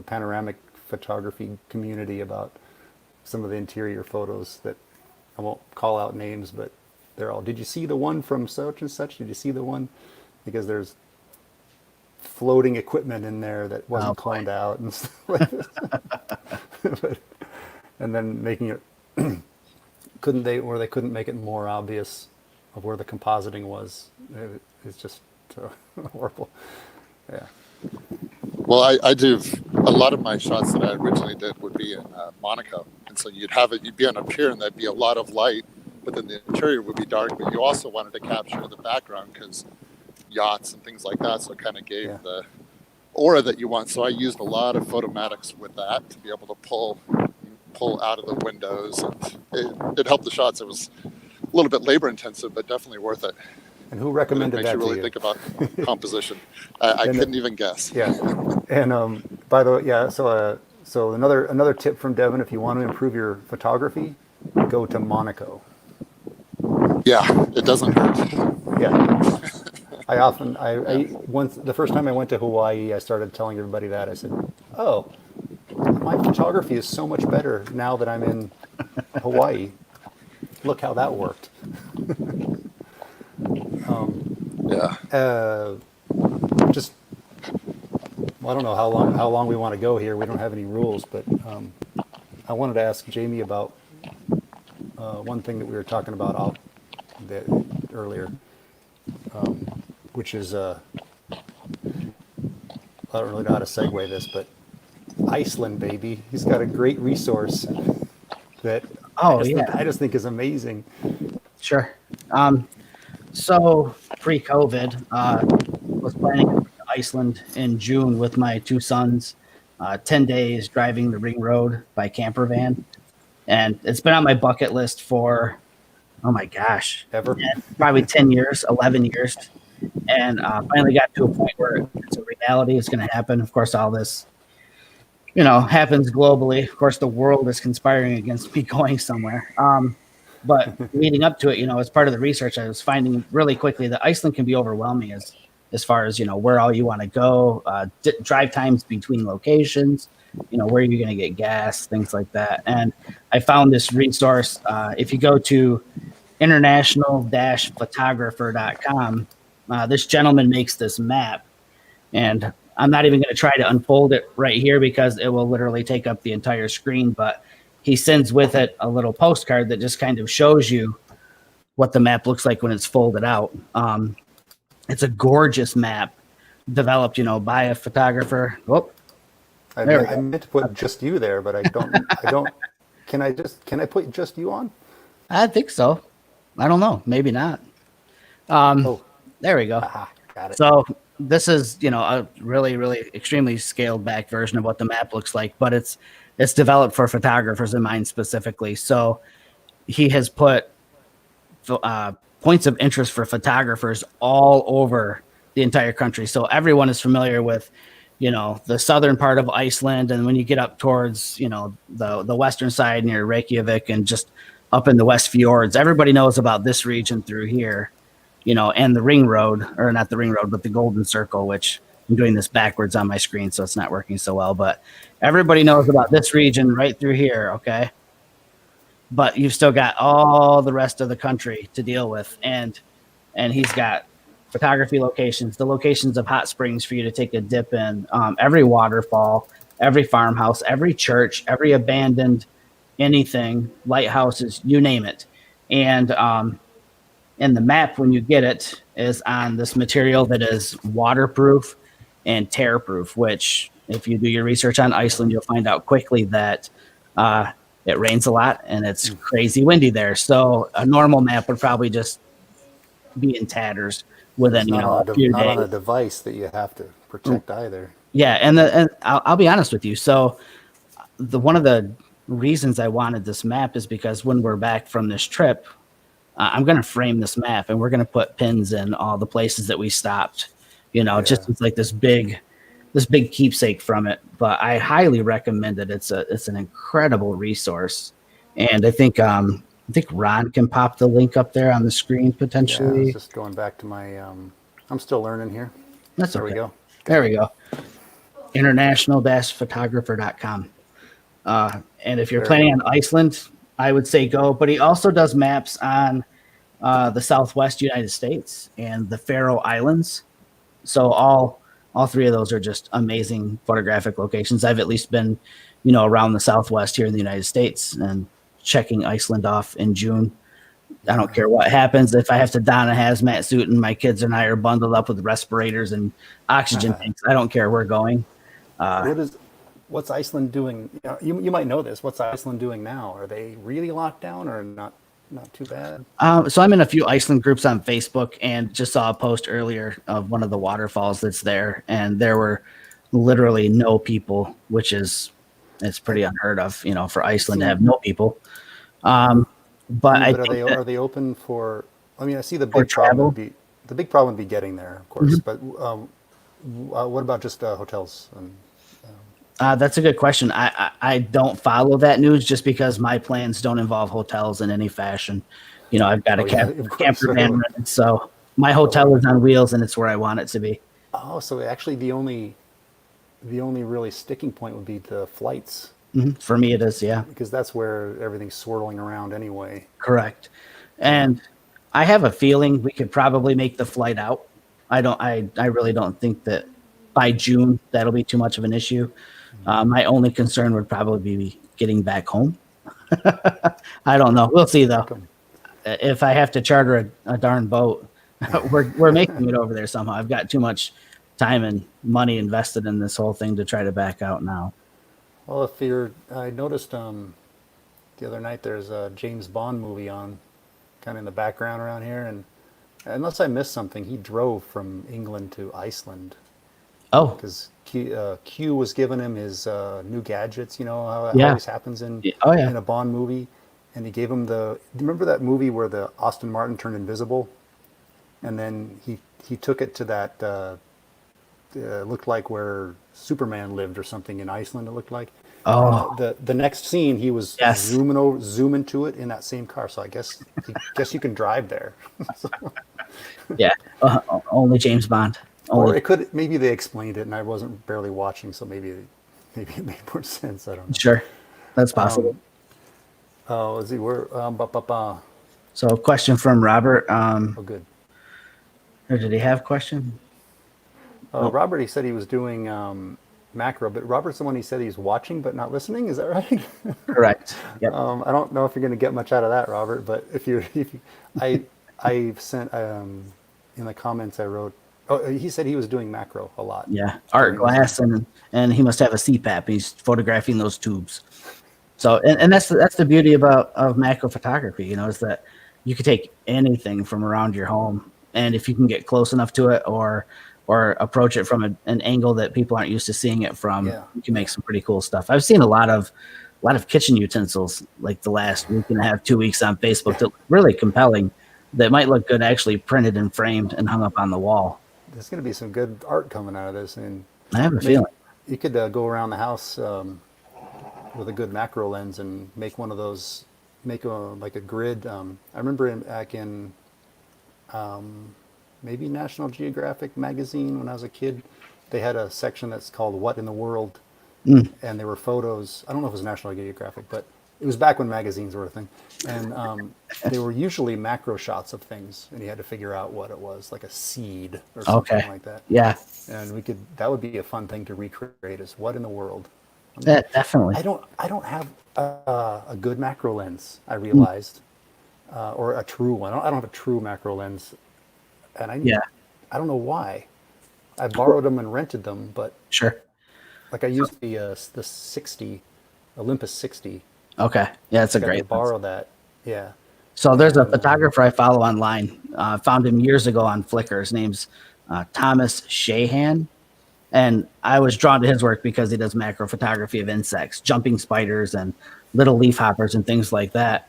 panoramic photography community about some of the interior photos that I won't call out names, but they're all, did you see the one from such and such? Did you see the one? Because there's floating equipment in there that wasn't cloned out and stuff like this. And then making it, they couldn't make it more obvious of where the compositing was. It's just horrible. Yeah. Well, I do a lot of my shots that I originally did would be in Monaco, and so you'd be on a pier and there'd be a lot of light, but then the interior would be dark. But you also wanted to capture the background because yachts and things like that, so it kind of gave the aura that you want. So I used a lot of photomatics with that to be able to pull out of the windows, and it helped the shots. It was a little bit labor intensive, but definitely worth it. And who recommended that to you? Makes you really think about composition. I couldn't even guess. Yeah. And by the way, so another tip from Devin: if you want to improve your photography, go to Monaco. Yeah, it doesn't hurt. Yeah. Once the first time I went to Hawaii, I started telling everybody that. I said, "Oh, my photography is so much better now that I'm in Hawaii. Look how that worked." I don't know how long we want to go here. We don't have any rules, but I wanted to ask Jamie about one thing that we were talking about earlier, which is I don't really know how to segue this, but Iceland, baby. He's got a great resource that I just think is amazing. Sure. So pre-COVID, was planning to go to Iceland in June with my two sons. 10 days driving the ring road by camper van, and it's been on my bucket list for probably 10 years, 11 years, and finally got to a point where it's a reality. It's going to happen. Of course, all this happens globally. Of course, the world is conspiring against me going somewhere. But leading up to it, as part of the research, I was finding really quickly that Iceland can be overwhelming as far as, where all you want to go, drive times between locations, where you're going to get gas, things like that. And I found this resource. If you go to international-photographer.com, this gentleman makes this map. And I'm not even going to try to unfold it right here because it will literally take up the entire screen. But he sends with it a little postcard that just kind of shows you what the map looks like when it's folded out. It's a gorgeous map developed, by a photographer. Oh, I there we I go. meant to put just you there, but I don't. Can I put just you on? I think so. I don't know. Maybe not. Oh, There we go. aha, got it. So this is, a really, really extremely scaled back version of what the map looks like, but it's developed for photographers in mind specifically. So he has put points of interest for photographers all over the entire country. So everyone is familiar with, the southern part of Iceland, and when you get up towards, the western side near Reykjavik and just up in the West Fjords, everybody knows about this region through here. And the ring road, or not the ring road, but the Golden Circle, which I'm doing this backwards on my screen, so it's not working so well. But everybody knows about this region right through here, okay? But you've still got all the rest of the country to deal with, and he's got photography locations, the locations of hot springs for you to take a dip in, every waterfall, every farmhouse, every church, every abandoned anything, lighthouses, you name it, and the map, when you get it, is on this material that is waterproof and tear-proof, which if you do your research on Iceland, you'll find out quickly that it rains a lot and it's crazy windy there. So a normal map would probably just be in tatters within, a few Not on a days. device that you have to protect either. Yeah, and I'll be honest with you. So one of the reasons I wanted this map is because when we're back from this trip, I'm going to frame this map and we're going to put pins in all the places that we stopped, just as like this big keepsake from it. But I highly recommend it. It's an incredible resource. And I think Ron can pop the link up there on the screen Yeah, I potentially. was just going back to my. I'm still learning here. That's There okay. we go. There we go. International-photographer.com. And if you're Very planning on Iceland, I would say go. But he also does maps on the Southwest United States and the Faroe Islands. So all three of those are just amazing photographic locations. I've at least been, around the Southwest here in the United States and checking Iceland off in June. I don't care what happens. If I have to don a hazmat suit and my kids and I are bundled up with respirators and oxygen tanks, I don't care. We're going. What's Iceland doing? You might know this. What's Iceland doing now? Are they really locked down or not? Not too bad. So I'm in a few Iceland groups on Facebook and just saw a post earlier of one of the waterfalls that's there, and there were literally no people, which is it's pretty unheard of, for Iceland to have no people. But I But think are they open for? I mean, I see the For big problem travel? would be getting there, of course. But what about just hotels? that's a good question. I don't follow that news just because my plans don't involve hotels in any fashion. I've got a Of course. camper van rented, so my hotel is on wheels and it's where I want it to be. Oh, so actually the only really sticking point would be the flights, For me, it is, yeah. because that's where everything's swirling around anyway. Correct. And I have a feeling we could probably make the flight out. I really don't think that by June that'll be too much of an issue. My only concern would probably be getting back home. I don't know. We'll see though. If I have to charter a darn boat, we're making it over there somehow. I've got too much time and money invested in this whole thing to try to back out now. Well, I noticed the other night there's a James Bond movie on, kind of in the background around here, and unless I missed something, he drove from England to Iceland Oh, because Q was giving him his new gadgets. You know how it Yeah. always happens in Oh, yeah. in a Bond movie, and he gave him remember that movie where the Aston Martin turned invisible, and then he took it to that looked like where Superman lived or something in Iceland. It looked like. Oh. The next scene he was Yes. zooming to it in that same car. So I guess you can drive there. yeah. Only James Bond. Or Only. it could, maybe they explained it and I wasn't barely watching, so maybe it made more sense. I don't know. Sure. That's possible. Oh, is he where? So a question from Robert. Oh, good. Or did he have a question? Robert, he said he was doing macro, but Robert's the one he said he's watching but not listening. Is that right? Correct. Yep. I don't know if you're going to get much out of that, Robert. But I sent in the comments I wrote. Oh, he said he was doing macro a lot. Yeah. Art glass, and he must have a CPAP. He's photographing those tubes. So, and that's the beauty of macro photography, you know, is that you can take anything from around your home, and if you can get close enough to it or approach it from an angle that people aren't used to seeing it from, you can make some pretty cool stuff. I've seen a lot of kitchen utensils like the last week and a half, 2 weeks on Facebook that look really compelling, that might look good actually printed and framed and hung up on the wall. There's going to be some good art coming out of this, and I have a feeling. You could go around the house with a good macro lens and make one of those, make like a grid. I remember back in maybe National Geographic magazine when I was a kid, they had a section that's called "What in the World," and there were photos. I don't know if it was National Geographic, but it was back when magazines were a thing, and they were usually macro shots of things, and you had to figure out what it was, like a seed or something like that. Yeah, and that would be a fun thing to recreate. Is what in the world? Yeah, definitely. I don't have a good macro lens. I realized, or a true one. I don't have a true macro lens, and I don't know why. I borrowed them and rented them, but sure. Like I used the 60 Olympus 60. Okay, yeah, it's a great. Borrow that, yeah. So there's a photographer I follow online. Found him years ago on Flickr. His name's Thomas Shahan. And I was drawn to his work because he does macro photography of insects, jumping spiders and little leaf hoppers and things like that.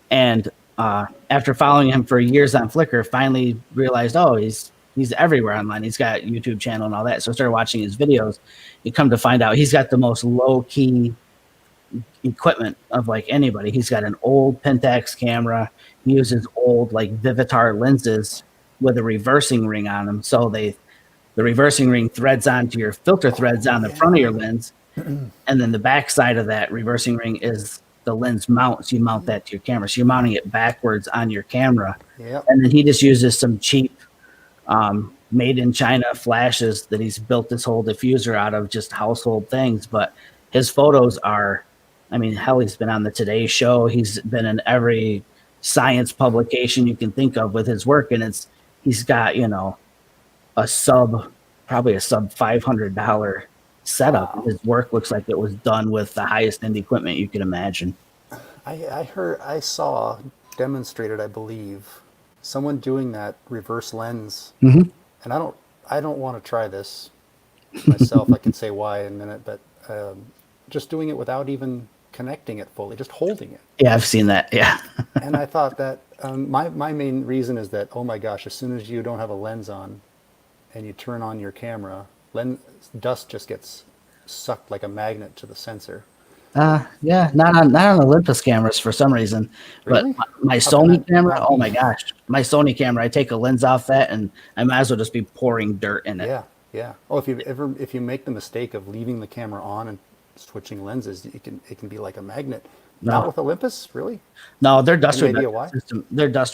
And after following him for years on Flickr, finally realized, he's everywhere online. He's got a YouTube channel and all that. So I started watching his videos. You come to find out he's got the most low-key equipment of like anybody. He's got an old Pentax camera. He uses old like Vivitar lenses with a reversing ring on them. So the reversing ring threads onto your filter threads on the front of your lens. And then the back side of that reversing ring is the lens mount. So you mount that to your camera. So you're mounting it backwards on your camera. Yep. And then he just uses some cheap made in China flashes that he's built this whole diffuser out of, just household things. But his photos are, I mean, hell, he's been on the Today Show. He's been in every science publication you can think of with his work. And he's got, probably a sub $500 setup. Wow. His work looks like it was done with the highest end equipment you can imagine. I saw demonstrated, I believe, someone doing that reverse lens. Mm-hmm. And I don't want to try this myself. I can say why in a minute, but just doing it without even connecting it fully, just holding it. Yeah, I've seen that. Yeah. And I thought that my main reason is that, oh my gosh, as soon as you don't have a lens on and you turn on your camera, dust just gets sucked like a magnet to the sensor. Yeah, not on Olympus cameras for some reason, really? But my Sony camera, oh my gosh, my Sony camera, I take a lens off that and I might as well just be pouring dirt in it. Yeah. Oh, if you make the mistake of leaving the camera on and switching lenses, it can be like a magnet. No. Not with Olympus, really? No, their dust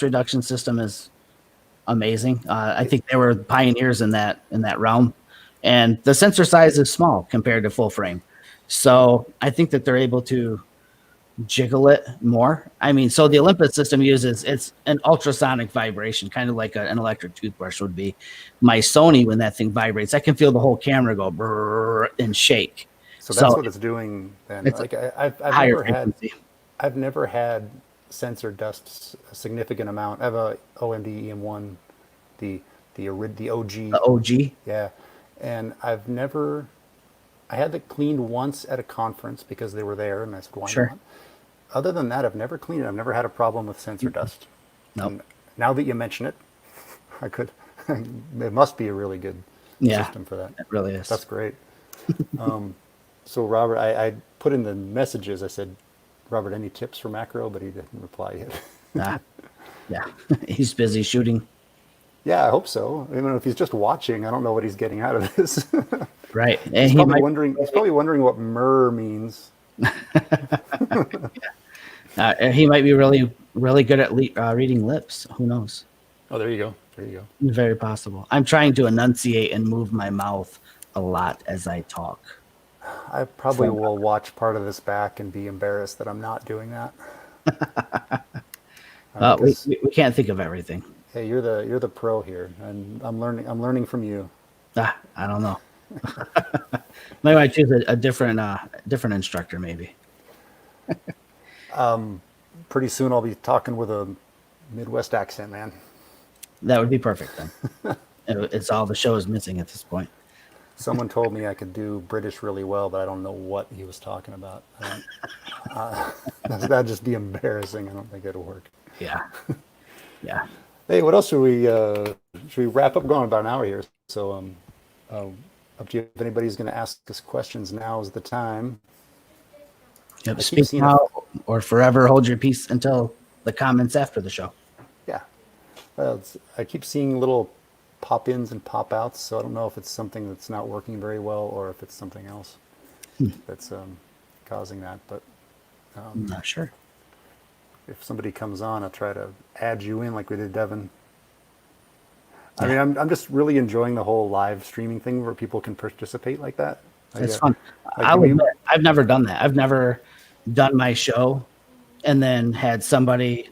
reduction system is amazing. I think they were pioneers in that realm, and the sensor size is small compared to full frame. So I think that they're able to jiggle it more. I mean, so the Olympus system it's an ultrasonic vibration, kind of like an electric toothbrush would be. My Sony, when that thing vibrates, I can feel the whole camera go brrr and shake. So that's what it's doing then. It's like I've never had sensor dust a significant amount. I have a OMD EM1, the OG. The OG? Yeah. And I had it cleaned once at a conference because they were there, and I said, why not? Other than that, I've never cleaned it. I've never had a problem with sensor dust. No. Nope. Now that you mention it, it must be a really good system for that. It really is. That's great. So Robert, I put in the messages, I said, Robert, any tips for macro? But he didn't reply yet. Yeah, he's busy shooting. Yeah, I hope so. I mean, if he's just watching, I don't know what he's getting out of this. Right. And he's probably wondering what myrrh means. He might be really, really good at reading lips. Who knows? Oh, there you go. Very possible. I'm trying to enunciate and move my mouth a lot as I talk. I probably From- will watch part of this back and be embarrassed that I'm not doing that. Because we can't think of everything. hey, you're the pro here, and I'm learning from you. I don't know. Maybe I choose a different different instructor. Maybe. Pretty soon I'll be talking with a Midwest accent, man. That would be perfect then. It's all the show is missing at this point. Someone told me I could do British really well, but I don't know what he was talking about. That'd just be embarrassing. I don't think it'll work. Yeah. Yeah. Hey, what else should we wrap up? Going about an hour here, so up to you. If anybody's going to ask us questions, now is the time. Yep. keep Speak seeing now or forever hold your peace until the comments after the show. Yeah, well, I keep seeing little pop-ins and pop-outs, so I don't know if it's something that's not working very well or if it's something else that's causing that. But I'm not sure. if somebody comes on, I'll try to add you in like we did Devin. I mean, I'm just really enjoying the whole live streaming thing where people can participate like that. It's fun. like I'll we- admit, I've never done that. I've never done my show and then had somebody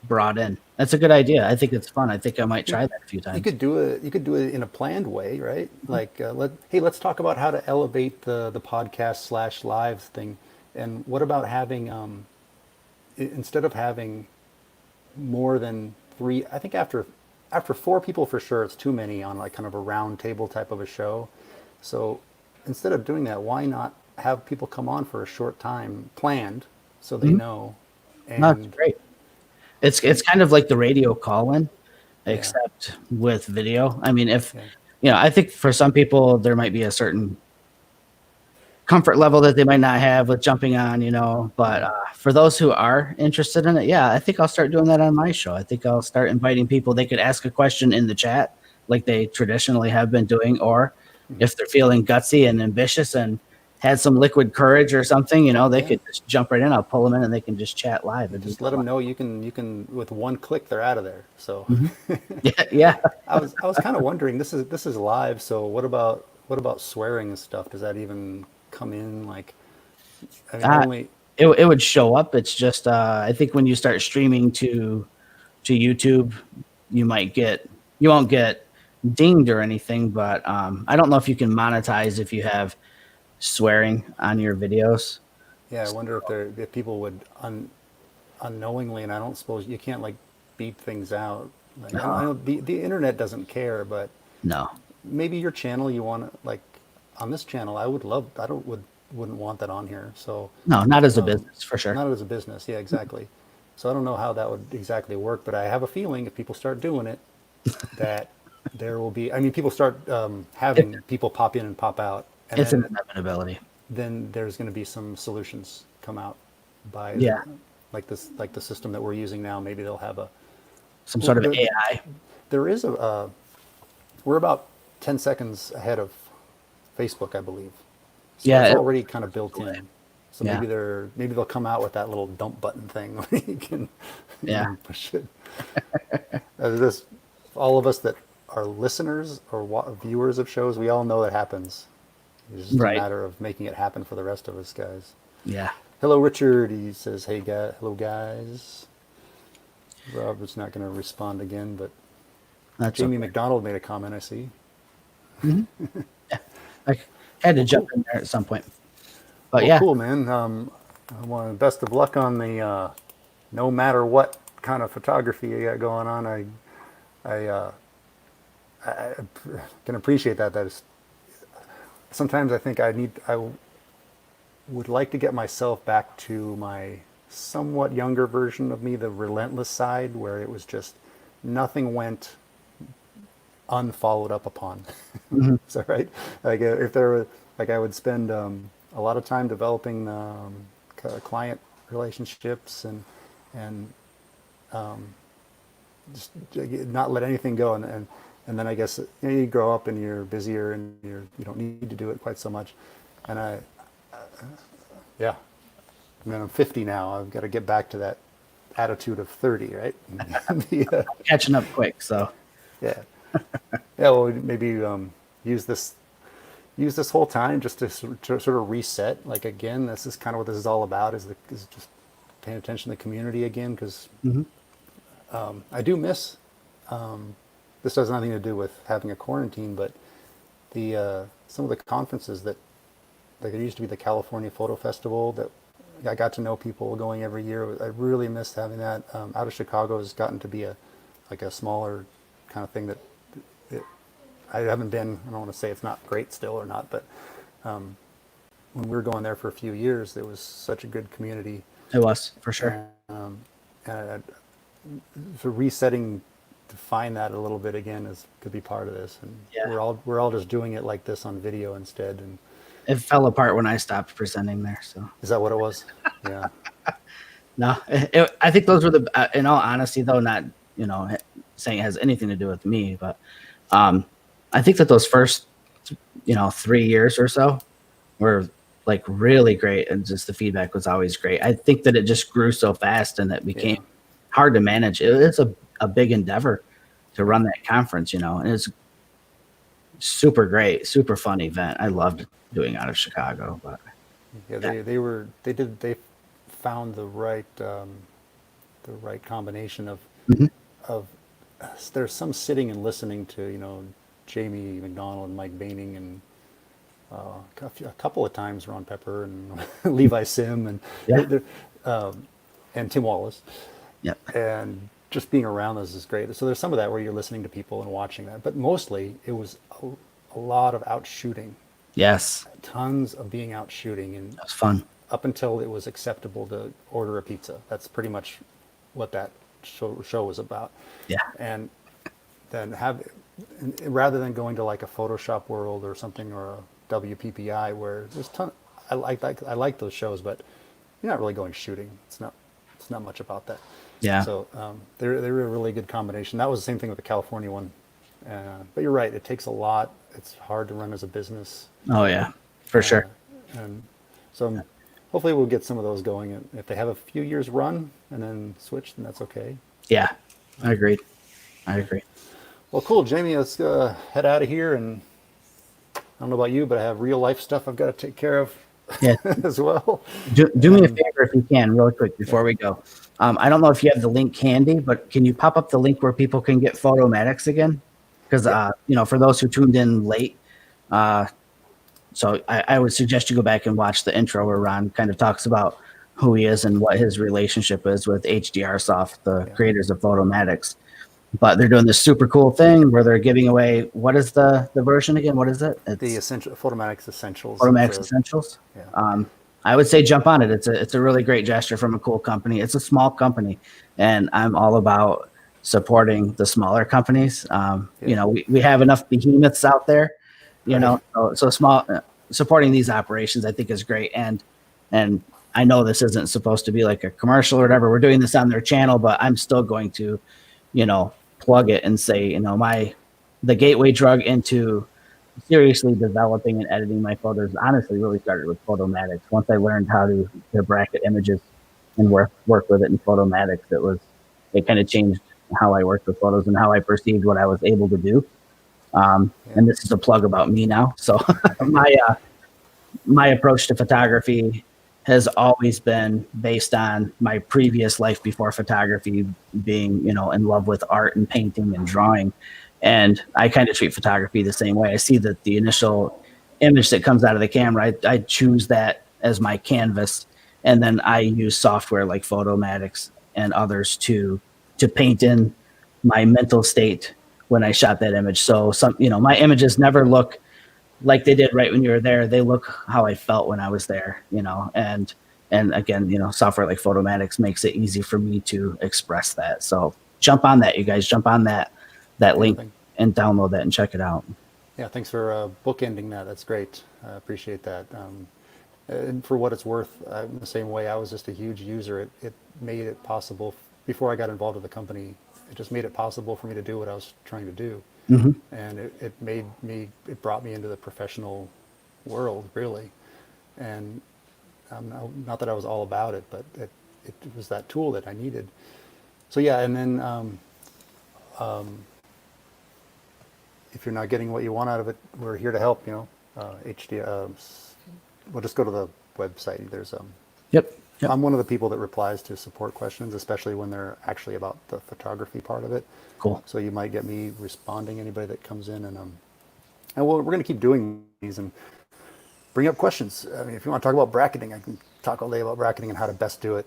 brought in. That's a good idea. I think it's fun. I think I might try that a few times. You could do it. You could do it in a planned way, right? Like, let's talk about how to elevate the podcast / live thing. And what about having instead of having more than 3? I think after 4 people for sure, it's too many on like kind of a round table type of a show. So instead of doing that, why not have people come on for a short time, planned, so they know? And No, it's great. It's kind of like the radio call-in, except with video. I mean, if I think for some people there might be a certain comfort level that they might not have with jumping on, but for those who are interested in it, I think I'll start doing that on my show. I think I'll start inviting people. They could ask a question in the chat like they traditionally have been doing, or if they're feeling gutsy and ambitious and had some liquid courage or something, they could just jump right in. I'll pull them in and they can just chat live. just let them know you can with one click they're out of there. So Yeah. I was kind of wondering, this is live, so what about swearing and stuff? Does that even come in? Like, I mean, only It would show up. It's just I think when you start streaming to YouTube, you won't get dinged or anything, but I don't know if you can monetize if you have swearing on your videos. yeah. I wonder if people would unknowingly, and I don't suppose you can't like beep things out. Like, I know the internet doesn't care, but No. maybe your channel, you want to, like, on this channel, wouldn't want that on here. So No, not as a business for sure. not as a business. Yeah, exactly. So I don't know how that would exactly work, but I have a feeling if people start doing it, that there will be. I mean, people start having people pop in and pop out, and It's then, an inevitability. then there's going to be some solutions come out by like the system that we're using now. Maybe they'll have Some sort of Well, AI. there is we're about 10 seconds ahead of Facebook, I believe. So Yeah, it's it- already kind of built in. So Yeah. maybe they'll come out with that little dump button thing where you can push it. All of us that are listeners or viewers of shows, we all know that happens. It's just Right. a matter of making it happen for the rest of us guys. Yeah. Hello, Richard. He says, "Hey, hello, guys." Robert's not going to respond again, but That's Jamie okay. McDonald made a comment. I see. I had to jump in there at some point. But Well, yeah, cool, man. I want best of luck on the no matter what kind of photography you got going on. I can appreciate that. That is sometimes I think I would like to get myself back to my somewhat younger version of me, the relentless side, where it was just nothing went unfollowed up upon. Is that right? Like if there were, like I would spend a lot of time developing client relationships and just not let anything go, and then I guess you grow up and you're busier and you don't need to do it quite so much, and yeah, I mean I'm 50 now. I've got to get back to that attitude of 30, right? catching up quick. So Yeah. Yeah, well, maybe use this use this whole time just to sort of reset. Like again, this is kind of what this is all about. Is just paying attention to the community again, because I do miss. This has nothing to do with having a quarantine, but the some of the conferences that, like, it used to be the California Photo Festival that I got to know people going every year. I really missed having that. Out of Chicago has gotten to be a smaller kind of thing that I haven't been. I don't want to say it's not great still or not, but when we were going there for a few years, there was such a good community. It was, for sure. And so resetting to find that a little bit again could be part of this. And Yeah. we're all just doing it like this on video instead. And It fell apart when I stopped presenting there. So is that what it was? Yeah. no, I think those were in all honesty, though, not, saying it has anything to do with me, but I think that those first, 3 years or so were like really great. And just the feedback was always great. I think that it just grew so fast and it became hard to manage. It is a big endeavor to run that conference, and it's super great, super fun event. I loved doing Out of Chicago, but Yeah, they found the right combination of of there's some sitting and listening to Jamie McDonald and Mike Baining and a couple of times Ron Pepper and Levi Sim and and Tim Wallace. yeah, And just being around those is great. So there's some of that where you're listening to people and watching that, but mostly it was a lot of out shooting. yes, Tons of being out shooting, and it was fun. up until it was acceptable to order a pizza. That's pretty much what that show was about. Yeah, And then rather than going to like a Photoshop World or something, or a WPPI where there's I like those shows, but you're not really going shooting. It's not much about that. yeah, So they were a really good combination. That was the same thing with the California one. But you're right. It takes a lot. It's hard to run as a business. oh yeah, for sure. And so hopefully we'll get some of those going. And if they have a few years run and then switch, then that's okay. Yeah, I agree. Well, cool, Jamie. Let's head out of here. And I don't know about you, but I have real life stuff I've got to take care of Yeah, as well. do me a favor if you can, real quick, before we go. I don't know if you have the link handy, but can you pop up the link where people can get Photomatics again? Because for those who tuned in late, so I would suggest you go back and watch the intro where Ron kind of talks about who he is and what his relationship is with HDR Soft, the creators of Photomatics. But they're doing this super cool thing where they're giving away, what is the version again? What is it? It's The Photomatics Essentials. Photomatics Essentials. Yeah. I would say jump on it. It's a really great gesture from a cool company. It's a small company, and I'm all about supporting the smaller companies. We have enough behemoths out there, so small supporting these operations I think is great. And I know this isn't supposed to be like a commercial or whatever. We're doing this on their channel, but I'm still going to, plug it and say, the gateway drug into seriously developing and editing my photos honestly really started with Photomatics. Once I learned how to bracket images and work with it in Photomatics, it kind of changed how I worked with photos and how I perceived what I was able to do. And this is a plug about me now. So my approach to photography has always been based on my previous life before photography, being, in love with art and painting and drawing. And I kind of treat photography the same way. I see that the initial image that comes out of the camera, I choose that as my canvas. And then I use software like Photomatics and others to paint in my mental state when I shot that image. So my images never look like they did right when you were there. They look how I felt when I was there, and again, software like Photomatics makes it easy for me to express that. So jump on that, you guys, jump on that link and download that and check it out. Yeah, thanks for bookending that. That's great. I appreciate that. And for what it's worth, in the same way, I was just a huge user. It made it possible, before I got involved with the company, it just made it possible for me to do what I was trying to do. Mm-hmm. And it brought me into the professional world, really. And not that I was all about it, but it was that tool that I needed. So yeah, and then if you're not getting what you want out of it, we're here to help. HD. We'll just go to the website. There's Yep. Yep. I'm one of the people that replies to support questions, especially when they're actually about the photography part of it. Cool. So you might get me responding anybody that comes in, and we're going to keep doing these and bring up questions. I mean, if you want to talk about bracketing, I can talk all day about bracketing and how to best do it.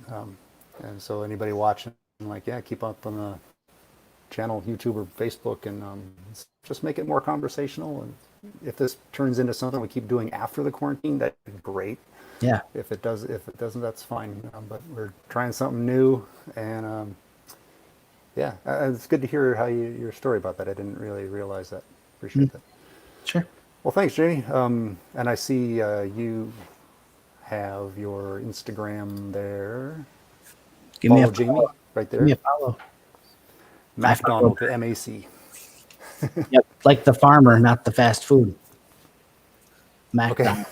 And so anybody watching, like, yeah, keep up on the channel, YouTube or Facebook, and just make it more conversational. And if this turns into something we keep doing after the quarantine, that'd be great. Yeah. If it doesn't, that's fine. But we're trying something new, and yeah, it's good to hear how your story about that. I didn't really realize that. Appreciate that. Sure. Well, thanks, Jamie. And I see you have your Instagram there. Give me a Follow Jamie follow. right Give me there. a follow. MacDonald, the MAC. Yep. Like the farmer, not the fast food. Mac. Okay.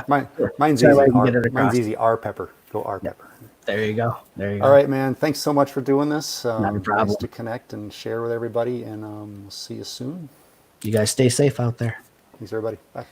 Mine's Sorry, I easy. can get it across. Mine's easy. R Pepper. Go R Pepper. There you go. There you go. All right, man. Thanks so much for doing this. Not a problem. Nice to connect and share with everybody, and we'll see you soon. You guys stay safe out there. Thanks, everybody. Bye.